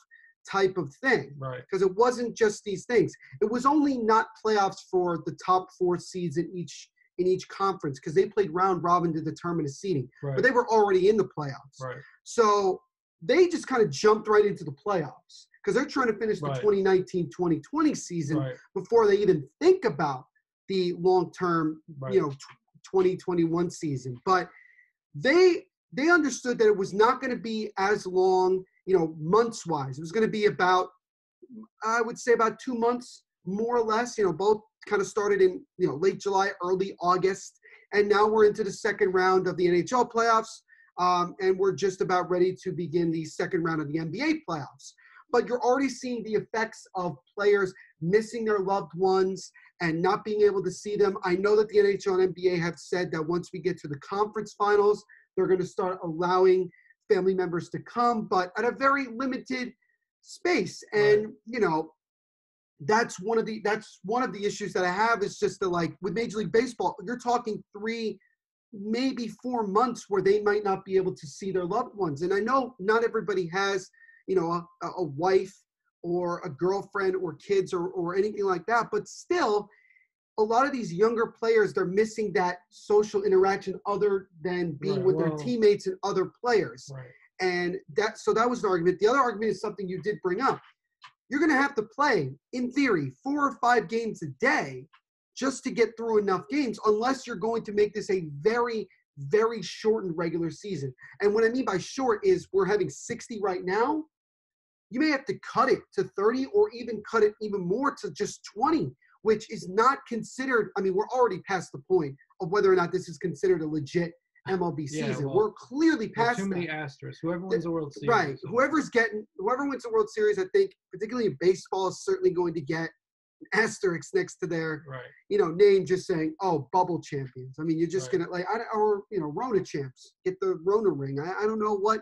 type of thing,
right?
Because it wasn't just these things. It was only not playoffs for the top 4 seeds in each conference, because they played round robin to determine a seeding, but they were already in the playoffs.
Right.
So they just kind of jumped right into the playoffs because they're trying to finish the 2019-2020 season before they even think about the long-term, 2021 season. But they understood that it was not going to be as long, months-wise. It was going to be about, I would say about 2 months, more or less. Both kind of started in, late July, early August. And now we're into the second round of the NHL playoffs. And we're just about ready to begin the second round of the NBA playoffs. But you're already seeing the effects of players missing their loved ones and not being able to see them. I know that the NHL and NBA have said that once we get to the conference finals, they're going to start allowing family members to come, but at a very limited space. And, that's one of the issues that I have, is just with Major League Baseball, you're talking 3, maybe 4 months where they might not be able to see their loved ones. And I know not everybody has, a wife or a girlfriend or kids or anything like that, but still, a lot of these younger players, they're missing that social interaction other than being with their teammates and other players.
Right.
And so that was an argument. The other argument is something you did bring up. You're going to have to play, in theory, 4 or 5 games a day just to get through enough games, unless you're going to make this a very, very shortened regular season. And what I mean by short is we're having 60 right now. You may have to cut it to 30 or even cut it even more to just 20, which is not considered. I mean, we're already past the point of whether or not this is considered a legit MLB season.
Well,
we're clearly past
too many asterisks. Whoever wins the World Series.
Right. Whoever wins the World Series, I think, particularly in baseball, is certainly going to get an asterisk next to their, name, just saying, oh, bubble champions. I mean, you're just going to Rona champs, get the Rona ring. I don't know what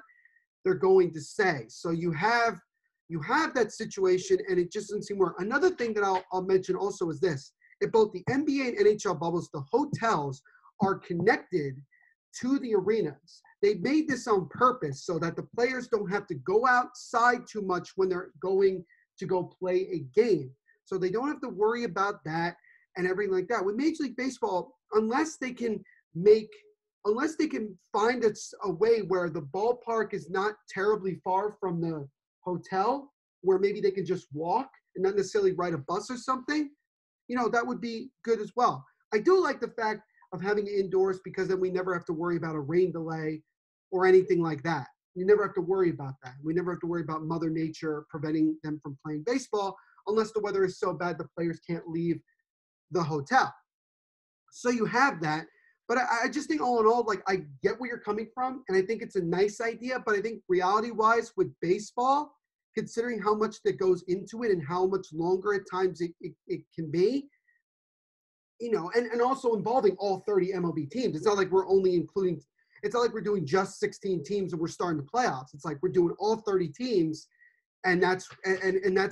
they're going to say. So you have that situation, and it just doesn't seem work. Another thing that I'll mention also is this. If both the NBA and NHL bubbles, the hotels are connected to the arenas. They made this on purpose so that the players don't have to go outside too much when they're going to go play a game. So they don't have to worry about that and everything like that. With Major League Baseball, unless they can find a way where the ballpark is not terribly far from the hotel, where maybe they can just walk and not necessarily ride a bus or something, that would be good as well. I do like the fact of having it indoors, because then we never have to worry about a rain delay or anything like that. You never have to worry about that. We never have to worry about Mother Nature preventing them from playing baseball, unless the weather is so bad the players can't leave the hotel. So you have that. But I just think all in all, I get where you're coming from, and I think it's a nice idea. But I think reality-wise with baseball, considering how much that goes into it and how much longer at times it can be, and also involving all 30 MLB teams. It's not like we're only including – it's not like we're doing just 16 teams and we're starting the playoffs. It's like we're doing all 30 teams, and that's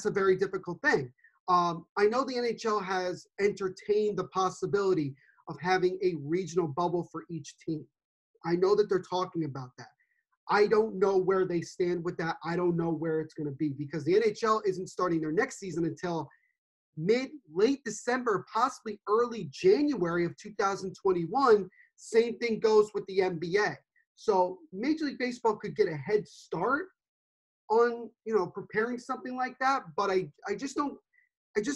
a very difficult thing. I know the NHL has entertained the possibility of having a regional bubble for each team. I know that they're talking about that. I don't know where they stand with that. I don't know where it's going to be, because the NHL isn't starting their next season until late December, possibly early January of 2021. Same thing goes with the NBA. So Major League Baseball could get a head start on, preparing something like that. But I just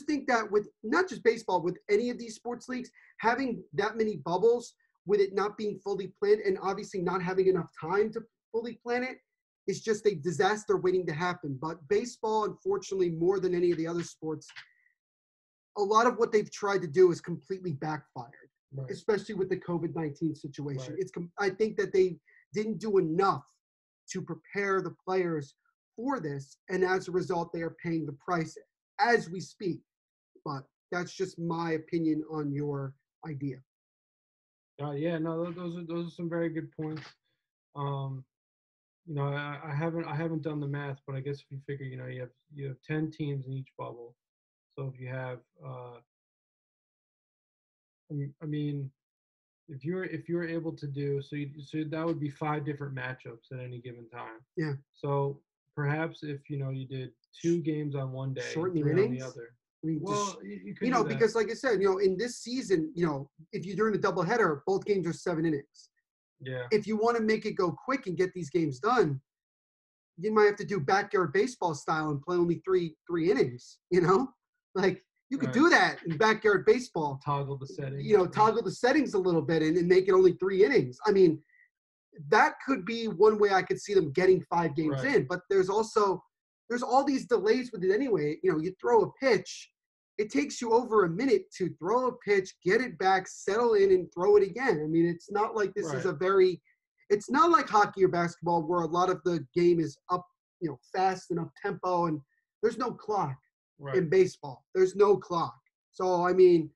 think that with not just baseball, with any of these sports leagues, having that many bubbles, with it not being fully planned and obviously not having enough time to fully plan it, is just a disaster waiting to happen. But baseball, unfortunately, more than any of the other sports, a lot of what they've tried to do is completely backfired, especially with the COVID-19 situation. I think that they didn't do enough to prepare the players for this, and as a result, they are paying the price as we speak. But That's just my opinion on your idea.
Yeah, no, those are some very good points. Um, I haven't done the math, but I guess if you figure, you have 10 teams in each bubble. So if you have, I mean, if you're able to do so that would be 5 different matchups at any given time.
Yeah.
So perhaps if you did 2 games on one day,
Shorten the
3 on the
innings.
other.
I mean,
Well, you could do that.
because like I said, in this season, if you're doing a doubleheader, both games are 7 innings.
Yeah.
If you want to make it go quick and get these games done, you might have to do backyard baseball style and play only three innings. Like you could do that in backyard baseball.
Toggle the settings.
Toggle the settings a little bit and make it only 3 innings. I mean, that could be one way I could see them getting 5 games in. But there's all these delays with it anyway. You throw a pitch, it takes you over a minute to throw a pitch, get it back, settle in, and throw it again. I mean, it's not like this is it's not like hockey or basketball where a lot of the game is up, fast and up tempo, and there's no clock in baseball. There's no clock. So, I mean,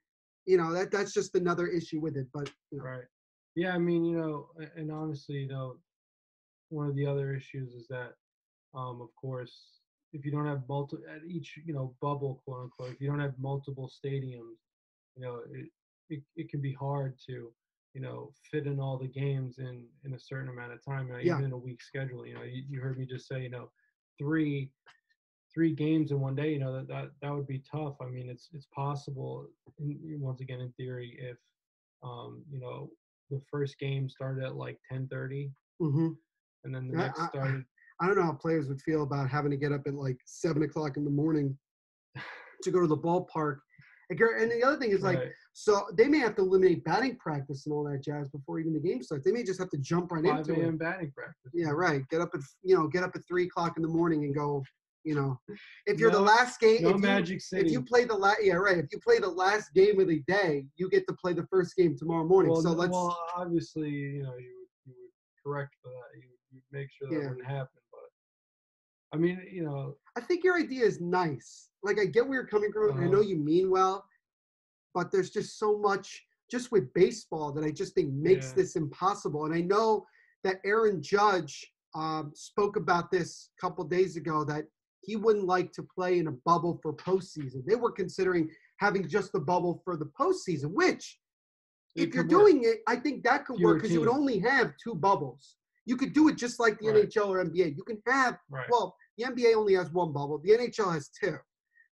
that's just another issue with it. But,
Right. Yeah, I mean, and honestly, one of the other issues is that, of course, if you don't have at each, bubble, quote unquote, if you don't have multiple stadiums, it can be hard to, fit in all the games in a certain amount of time, even in a week schedule. You heard me just say, three games in one day, that would be tough. I mean, it's possible, once again, in theory, if, the first game started at like 10:30, and then the next started.
I don't know how players would feel about having to get up at like 7 o'clock in the morning to go to the ballpark. And the other thing is so they may have to eliminate batting practice and all that jazz before even the game starts. They may just have to jump right into it.
5 a.m. batting practice.
Yeah, right. Get up at 3 o'clock in the morning and go. If you're the last game,
Magic City.
If you play the last, if you play the last game of the day, you get to play the first game tomorrow morning.
Well, obviously, you would correct for that. You'd make sure that wouldn't happen. But I mean,
I think your idea is nice. Like, I get where you're coming from, and I know you mean well, but there's just so much just with baseball that I just think makes this impossible. And I know that Aaron Judge spoke about this a couple days ago, that he wouldn't like to play in a bubble for postseason. They were considering having just the bubble for the postseason, which, if you're doing it, I think that could work, because you would only have 2 bubbles. You could do it just like the NHL or NBA. You can have, well, the NBA only has 1 bubble. The NHL has 2.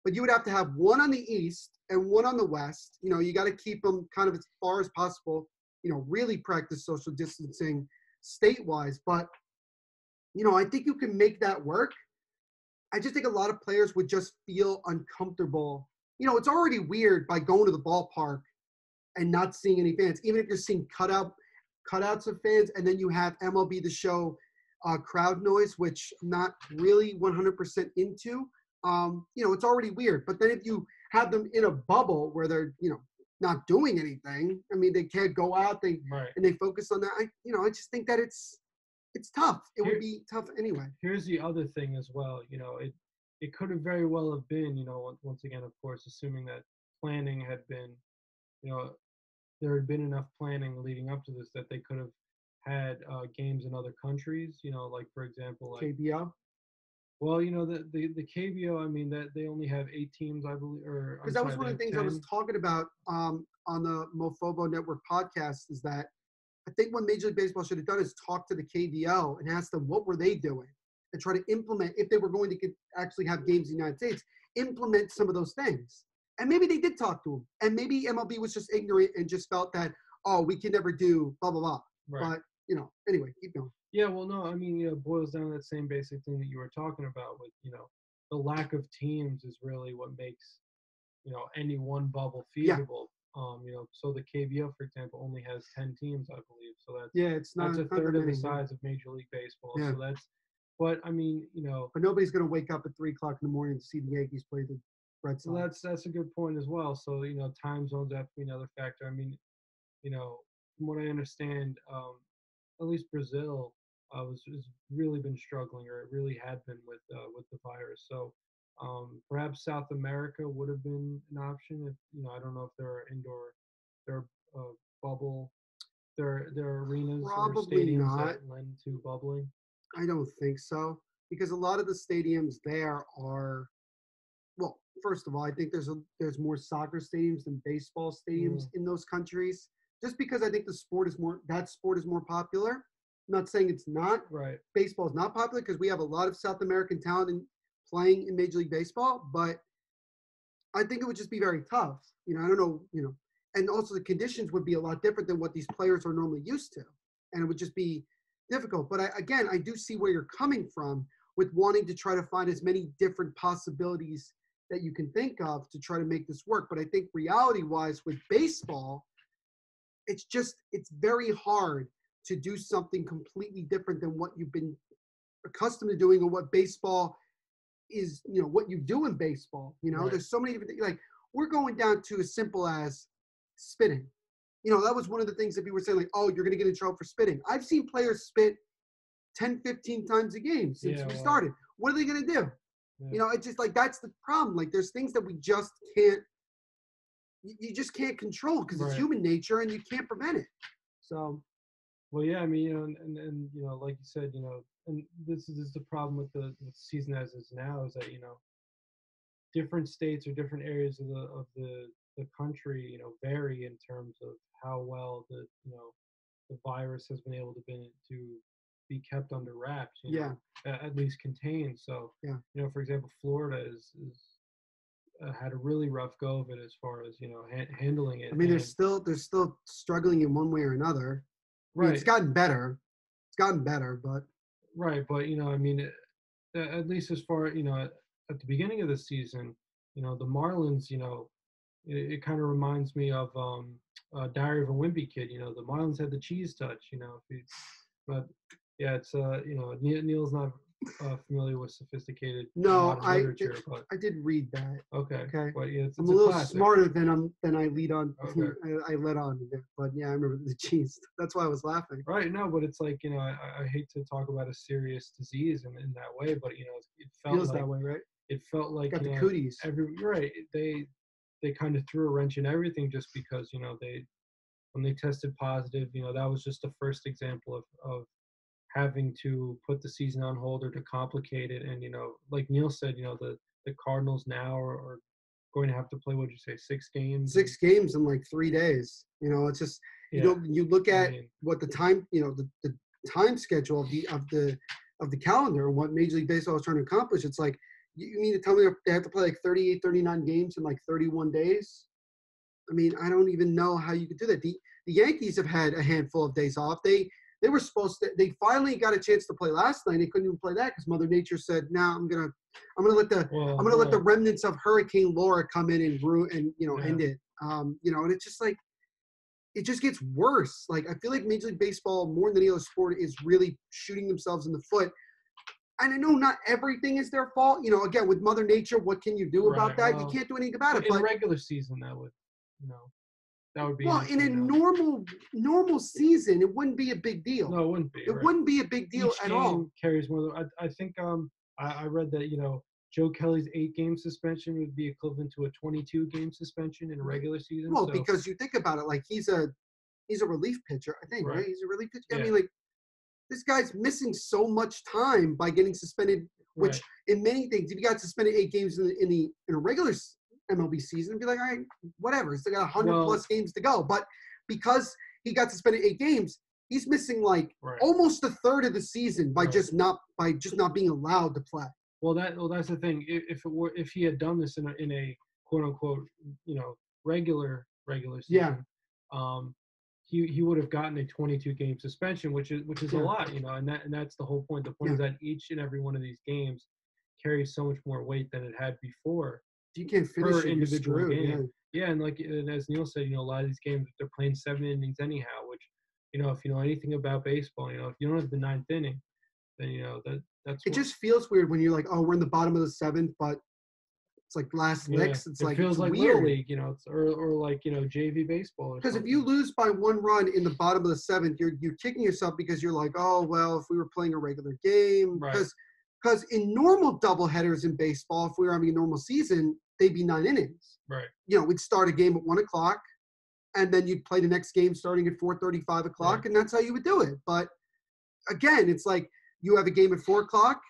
But you would have to have 1 on the East and 1 on the West. You got to keep them kind of as far as possible, really practice social distancing state-wise. But, I think you can make that work. I just think a lot of players would just feel uncomfortable. It's already weird by going to the ballpark and not seeing any fans, even if you're seeing cutouts of fans, and then you have MLB The Show crowd noise, which I'm not really 100% into. It's already weird. But then if you have them in a bubble where they're, not doing anything, I mean, they can't go out, and they focus on that. I just think that it's tough. It would be tough anyway.
Here's the other thing as well. It could have very well have been, once again, of course, assuming that planning had been, there had been enough planning leading up to this that they could have had games in other countries. Like, for example, like
KBO.
Well, the KBO, I mean, that they only have 8 teams, I believe, or
because that was one of the things
10.
I was talking about on the Mofobo Network podcast, is that I think what Major League Baseball should have done is talk to the KBO and ask them what were they doing, and try to implement, if they were going to actually have games in the United States, implement some of those things. And maybe they did talk to them, and maybe MLB was just ignorant and just felt that, oh, we can never do blah blah blah. But anyway, keep going.
Yeah, well, no, I mean, it boils down to that same basic thing that you were talking about with, the lack of teams is really what makes, any one bubble feasible. So the KBO, for example, only has 10 teams, I believe. So that's that's a third of the size of Major League Baseball. Yeah. So but I mean,
But nobody's going to wake up at 3 o'clock in the morning to see the Yankees play the Red Sox.
Well, that's a good point as well. So, time zones have to be another factor. I mean, from what I understand, at least Brazil has really been struggling, or it really had been with the virus. So Perhaps South America would have been an option. If I don't know if there are bubble, there are arenas or
Probably
stadiums
not.
that lend to bubbling.
I don't think so, because a lot of the stadiums there are, well, first of all, I think there's more soccer stadiums than baseball stadiums in those countries. Just because I think that sport is more popular. I'm not saying it's not.
Right.
Baseball is not popular because we have a lot of South American talent playing in Major League Baseball, but I think it would just be very tough. I don't know, and also the conditions would be a lot different than what these players are normally used to. And it would just be difficult. But I do see where you're coming from with wanting to try to find as many different possibilities that you can think of to try to make this work. But I think reality-wise with baseball, it's very hard to do something completely different than what you've been accustomed to doing or what baseball is, what you do in baseball.
Right.
There's so many different things. Like, we're going down to as simple as spitting. That was one of the things that people were saying, like, oh, you're going to get in trouble for spitting. I've seen players spit 10, 15 times a game since we started. What are they going to do? Yeah. It's just like, that's the problem. Like, there's things that we just can't, you just can't control because it's human nature and you can't prevent it. So.
Well, yeah, I mean, and like you said, and this is the problem with the season as is now, is that, different states or different areas of the country, vary in terms of how well the virus has been able to be kept under wraps, at least contained. So, for example, Florida is had a really rough go of it as far as, handling it.
I mean, they're still struggling in one way or another. Right. I mean, it's gotten better, but.
Right. But, I mean, at least as far, at the beginning of the season, the Marlins, it kind of reminds me of Diary of a Wimpy Kid. The Marlins had the cheese touch, but yeah, it's Neil's not familiar with sophisticated literature, but
I did read that.
Okay. But yeah, it's
I'm a little
classic.
Smarter than I lead on.
Okay.
I led on, but yeah, I remember the cheese. That's why I was laughing.
Right. No, but it's like, I hate to talk about a serious disease in that way, but it
feels that way, right?
It felt like
got the cooties.
Right. They kind of threw a wrench in everything just because when they tested positive, that was just the first example of having to put the season on hold or to complicate it. And like Neil said, the Cardinals now are going to have to play, what'd you say, 6 games?
6 games in like 3 days. It's just you look at what the time the time schedule of the calendar and what Major League Baseball is trying to accomplish. It's like, you mean to tell me they have to play like 38, 39 games in like 31 days? I mean, I don't even know how you could do that. The Yankees have had a handful of days off. They were supposed to. They finally got a chance to play last night. They couldn't even play that because Mother Nature said, "No, I'm gonna let the remnants of Hurricane Laura come in and end it." And it's just like, it just gets worse. Like, I feel like Major League Baseball, more than any other sport, is really shooting themselves in the foot. And I know not everything is their fault. Again, with Mother Nature, what can you do about that? You can't do anything about it.
In regular season, that would be.
Well, in a normal season, it wouldn't be a big deal.
No, it wouldn't be.
It wouldn't be a big deal
Each
at
game
all.
Carries more than I think. I read that Joe Kelly's 8-game suspension would be equivalent to a 22-game suspension in a regular season.
Well, because you think about it, like he's a relief pitcher, I think, right? He's a relief pitcher. Yeah. I mean, like, this guy's missing so much time by getting suspended. Which in many things, if you got suspended 8 games in a regular MLB season, it'd be like, all right, whatever. He's still got 100 plus games to go. But because he got suspended 8 games, he's missing like almost a third of the season by just not being allowed to play.
Well, that's the thing. If he had done this in a quote unquote regular season, he would have gotten a 22-game suspension, which is a lot, and that's the whole point. The point is that each and every one of these games carries so much more weight than it had before.
You can't finish an individual game.
Yeah, and as Neil said, a lot of these games they're playing 7 innings anyhow. Which, if you know anything about baseball, if you don't have the 9th inning, then that's.
It just feels weird when you're like, oh, we're in the bottom of the 7th, but it's like last licks. It's like,
feels
it's
like
weird.
Little League, or like JV baseball.
Because if you lose by 1 run in the bottom of the 7th, you're kicking yourself because you're like, oh well, if we were playing a regular game, because Because in normal doubleheaders in baseball, if we were having a normal season, they'd be 9 innings.
Right.
You know, we'd start a game at 1 o'clock, and then you'd play the next game starting at 4:30, 5 o'clock,
Right.
and that's how you would do it. But again, it's like you have a game at 4 o'clock,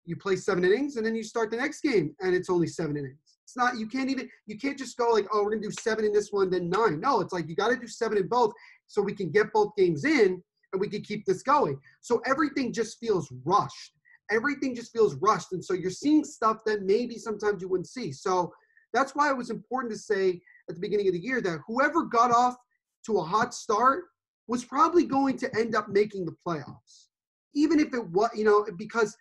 you play 7 innings, and then you start the next game, and it's only 7 innings. It's not, you can't just go like, oh, we're going to do 7 in this one, then 9. No, it's like you got to do 7 in both so we can get both games in and we can keep this going. So everything just feels rushed. Everything just feels rushed. And so you're seeing stuff that maybe sometimes you wouldn't see. So that's why it was important to say at the beginning of the year that whoever got off to a hot start was probably going to end up making the playoffs. Even if it was, you know, because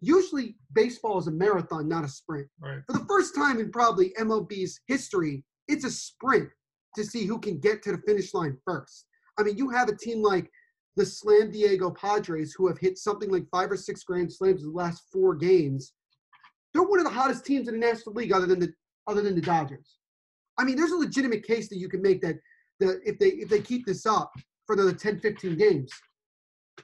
usually baseball is a marathon, not a sprint.
Right.
For the first time in probably MLB's history, it's a sprint to see who can get to the finish line first. I mean, you have a team like the Slam Diego Padres who have hit something like 5 or 6 grand slams in the last 4 games. They're one of the hottest teams in the National League other than the Dodgers. I mean, there's a legitimate case that you can make that if they keep this up for another 10, 15 games,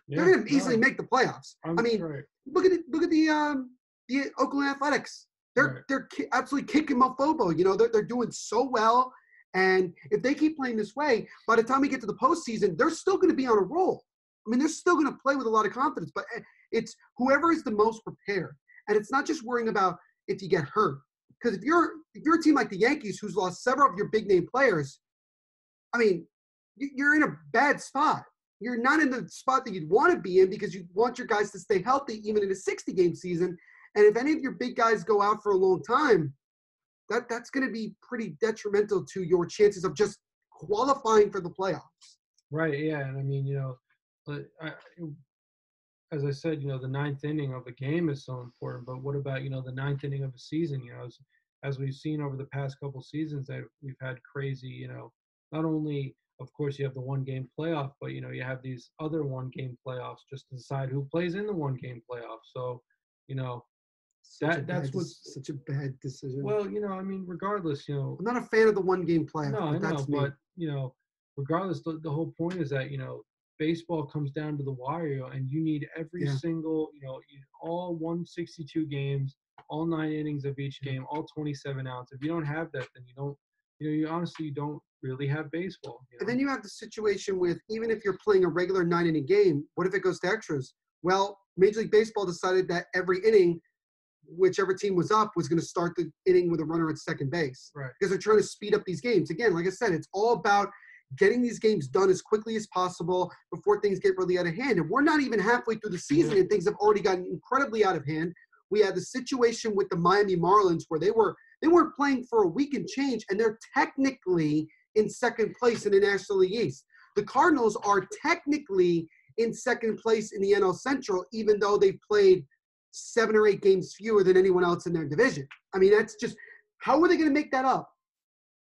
they're going to easily make the playoffs. I mean, look at the Oakland Athletics. They're absolutely kicking Mofobo. You know, they're doing so well. And if they keep playing this way, by the time we get to the postseason, they're still going to be on a roll. I mean, they're still going to play with a lot of confidence. But it's whoever is the most prepared. And it's not just worrying about if you get hurt. Because if you're a team like the Yankees, who's lost several of your big name players, I mean, you're in a bad spot. You're not in the spot that you'd want to be in because you want your guys to stay healthy even in a 60-game season. And if any of your big guys go out for a long time, that's going to be pretty detrimental to your chances of just qualifying for the playoffs.
Right, yeah. And I mean, you know, as I said, you know, the 9th inning of a game is so important. But what about, you know, the 9th inning of a season? You know, as we've seen over the past couple seasons, that we've had crazy, you know, not only, of course, you have the 1-game playoff, but, you know, you have these other 1-game playoffs just to decide who plays in the 1-game playoff. So, you know, that's what's
such a bad decision.
Well, you know, I mean, regardless, you know,
I'm not a fan of the 1-game playoff.
No, I know, but you know, regardless, the whole point is that, you know, baseball comes down to the wire, and you need every single, you know, all 162 games, all 9 innings of each game, all 27 outs. If you don't have that, then you don't, you know, you honestly don't really have baseball. You know?
And then you have the situation with, even if you're playing a regular 9-inning game, what if it goes to extras? Well, Major League Baseball decided that every inning, whichever team was up was going to start the inning with a runner at second base.
Right.
Because they're trying to speed up these games. Again, like I said, it's all about getting these games done as quickly as possible before things get really out of hand. And we're not even halfway through the season and things have already gotten incredibly out of hand. We had the situation with the Miami Marlins where they weren't playing for a week and change, and they're technically in second place in the National League East. The Cardinals are technically in second place in the NL Central, even though they've played 7 or 8 games fewer than anyone else in their division. I mean, that's just, how are they going to make that up?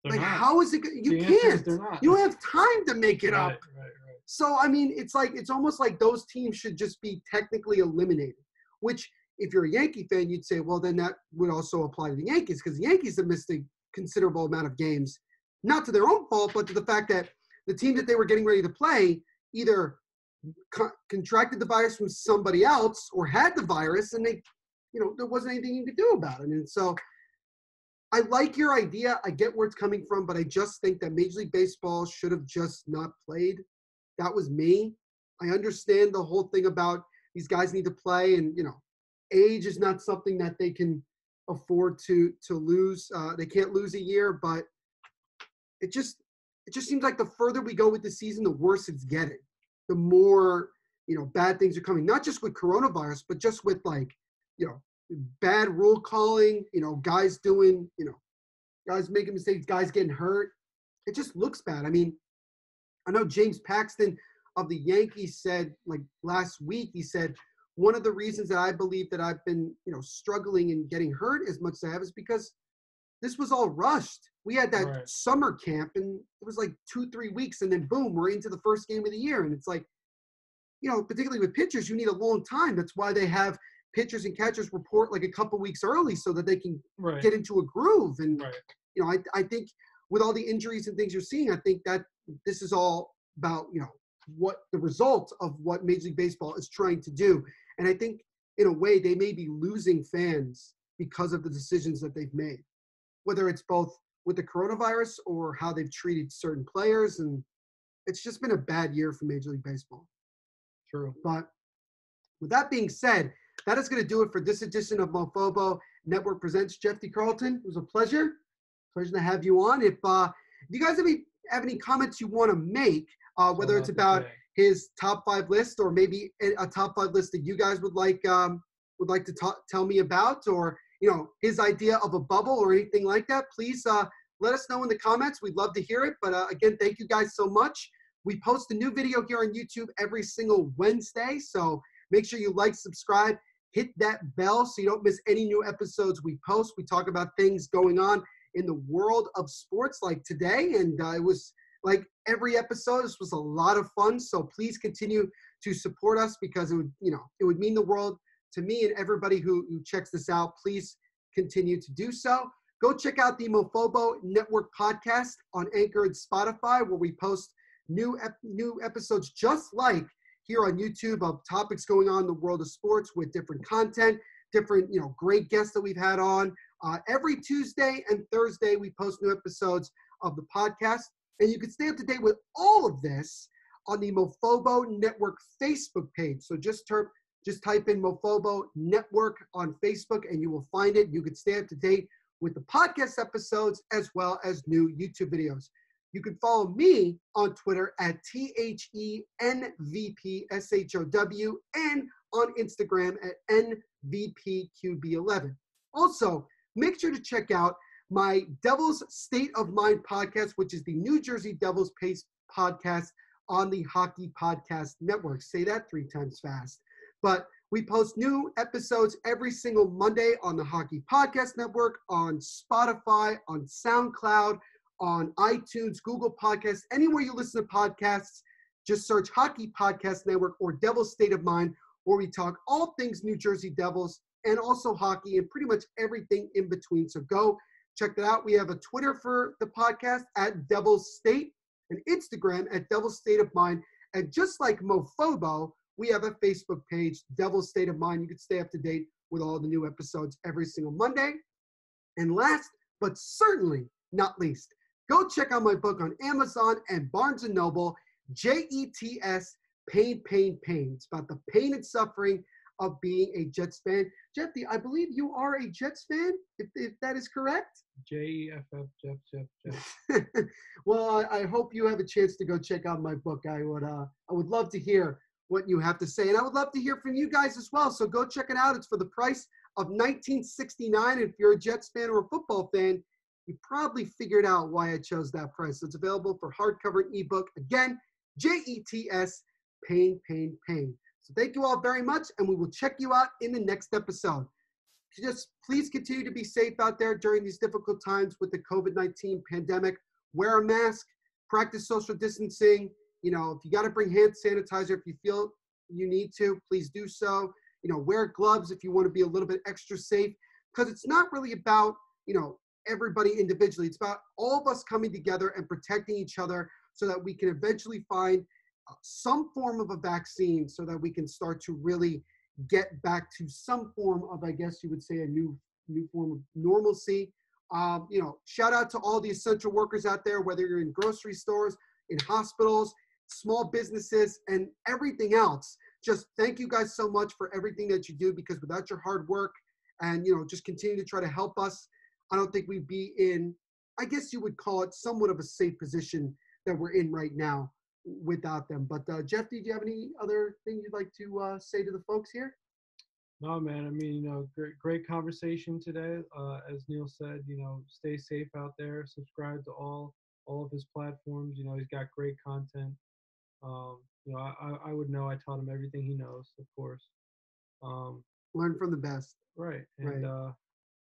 They're
like,
not.
how is it? You can't. You don't have time to make it up.
Right.
So, I mean, it's almost like those teams should just be technically eliminated, which if you're a Yankee fan, you'd say, well, then that would also apply to the Yankees because the Yankees have missed a considerable amount of games, not to their own fault, but to the fact that the team that they were getting ready to play either contracted the virus from somebody else or had the virus, and they, you know, there wasn't anything you could do about it. And so I like your idea. I get where it's coming from, but I just think that Major League Baseball should have just not played. That was me. I understand the whole thing about these guys need to play, and, you know, age is not something that they can afford to lose. They can't lose a year, but it just seems like the further we go with the season, the worse it's getting. The more, you know, bad things are coming, not just with coronavirus, but just with, like, you know, bad rule calling, you know, guys doing, you know, guys making mistakes, guys getting hurt. It just looks bad. I mean, I know James Paxton of the Yankees said, like, last week, he said, one of the reasons that I believe that I've been, you know, struggling and getting hurt as much as I have is because this was all rushed. We had that summer camp, and it was like 2-3 weeks, and then boom, we're into the first game of the year. And it's like, you know, particularly with pitchers, you need a long time. That's why they have pitchers and catchers report like a couple weeks early so that they can get into a groove. And, you know, I think with all the injuries and things you're seeing, I think that this is all about, you know, what the result of what Major League Baseball is trying to do. And I think in a way, they may be losing fans because of the decisions that they've made, whether it's both with the coronavirus or how they've treated certain players. And it's just been a bad year for Major League Baseball.
True.
But with that being said, that is going to do it for this edition of Mofobo Network Presents Jefty Carlton. It was a pleasure. Pleasure to have you on. If you guys have any comments you want to make, whether it's about his top 5 list or maybe a top 5 list that you guys would like to tell me about, or his idea of a bubble or anything like that, please let us know in the comments. We'd love to hear it. But again, thank you guys so much. We post a new video here on YouTube every single Wednesday, so make sure you like, subscribe, hit that bell so you don't miss any new episodes we post. We talk about things going on in the world of sports like today, and it was like every episode. This was a lot of fun, so please continue to support us because it would mean the world to me and everybody who checks this out. Please continue to do so. Go check out the Mofobo Network podcast on Anchor and Spotify, where we post new episodes just like here on YouTube of topics going on in the world of sports with different content, different great guests that we've had on. Every Tuesday and Thursday, we post new episodes of the podcast. And you can stay up to date with all of this on the Mofobo Network Facebook page. So just type in Mofobo Network on Facebook and you will find it. You can stay up to date with the podcast episodes as well as new YouTube videos. You can follow me on Twitter at THENVPSHOW and on Instagram at NVPQB11. Also, make sure to check out my Devil's State of Mind podcast, which is the New Jersey Devils Pace podcast on the Hockey Podcast Network. Say that 3 times fast. But we post new episodes every single Monday on the Hockey Podcast Network, on Spotify, on SoundCloud, on iTunes, Google Podcasts, anywhere you listen to podcasts. Just search Hockey Podcast Network or Devil's State of Mind, where we talk all things New Jersey Devils and also hockey and pretty much everything in between. So go check that out. We have a Twitter for the podcast at Devil's State, and Instagram at Devil's State of Mind. And just like Mofobo, we have a Facebook page, Devil's State of Mind. You can stay up to date with all the new episodes every single Monday. And last, but certainly not least, go check out my book on Amazon and Barnes & Noble, JETS, Pain, Pain, Pain. It's about the pain and suffering of being a Jets fan. Jefty, I believe you are a Jets fan, if that is correct.
Jeff.
Well, I hope you have a chance to go check out my book. I would love to hear what you have to say, and I would love to hear from you guys as well. So go check it out. It's for the price of $19.69. If you're a Jets fan or a football fan, you probably figured out why I chose that price. So it's available for hardcover and ebook. Again, JETS, Pain, Pain, Pain. So thank you all very much, and we will check you out in the next episode. Just please continue to be safe out there during these difficult times with the COVID-19 pandemic. Wear a mask, practice social distancing. If you got to bring hand sanitizer, if you feel you need to, please do so. Wear gloves if you want to be a little bit extra safe, because it's not really about, everybody individually. It's about all of us coming together and protecting each other so that we can eventually find some form of a vaccine so that we can start to really get back to some form of, I guess you would say, a new form of normalcy. Shout out to all the essential workers out there, whether you're in grocery stores, in hospitals, small businesses, and everything else. Just thank you guys so much for everything that you do, because without your hard work and, just continue to try to help us, I don't think we'd be in, I guess you would call it somewhat of a safe position that we're in right now without them. But Jefty, do you have any other thing you'd like to say to the folks here?
No, man. I mean, great conversation today. As Neil said, stay safe out there. Subscribe to all of his platforms. He's got great content. I would know. I taught him everything he knows, of course.
Learn from the best.
Right. And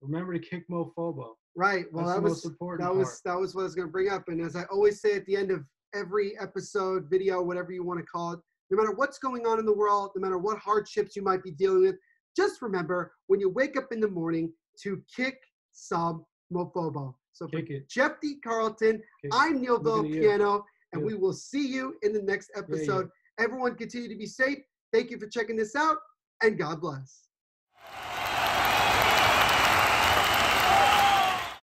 remember to kick Mofobo.
Right. Well,
That's the most important part.
That was what I was going to bring up. And as I always say at the end of every episode, video, whatever you want to call it, no matter what's going on in the world, no matter what hardships you might be dealing with, just remember when you wake up in the morning to kick some Mofobo. So for Jefty Carlton, I'm Neil Villapiano, and we will see you in the next episode. Everyone continue to be safe. Thank you for checking this out, and God bless.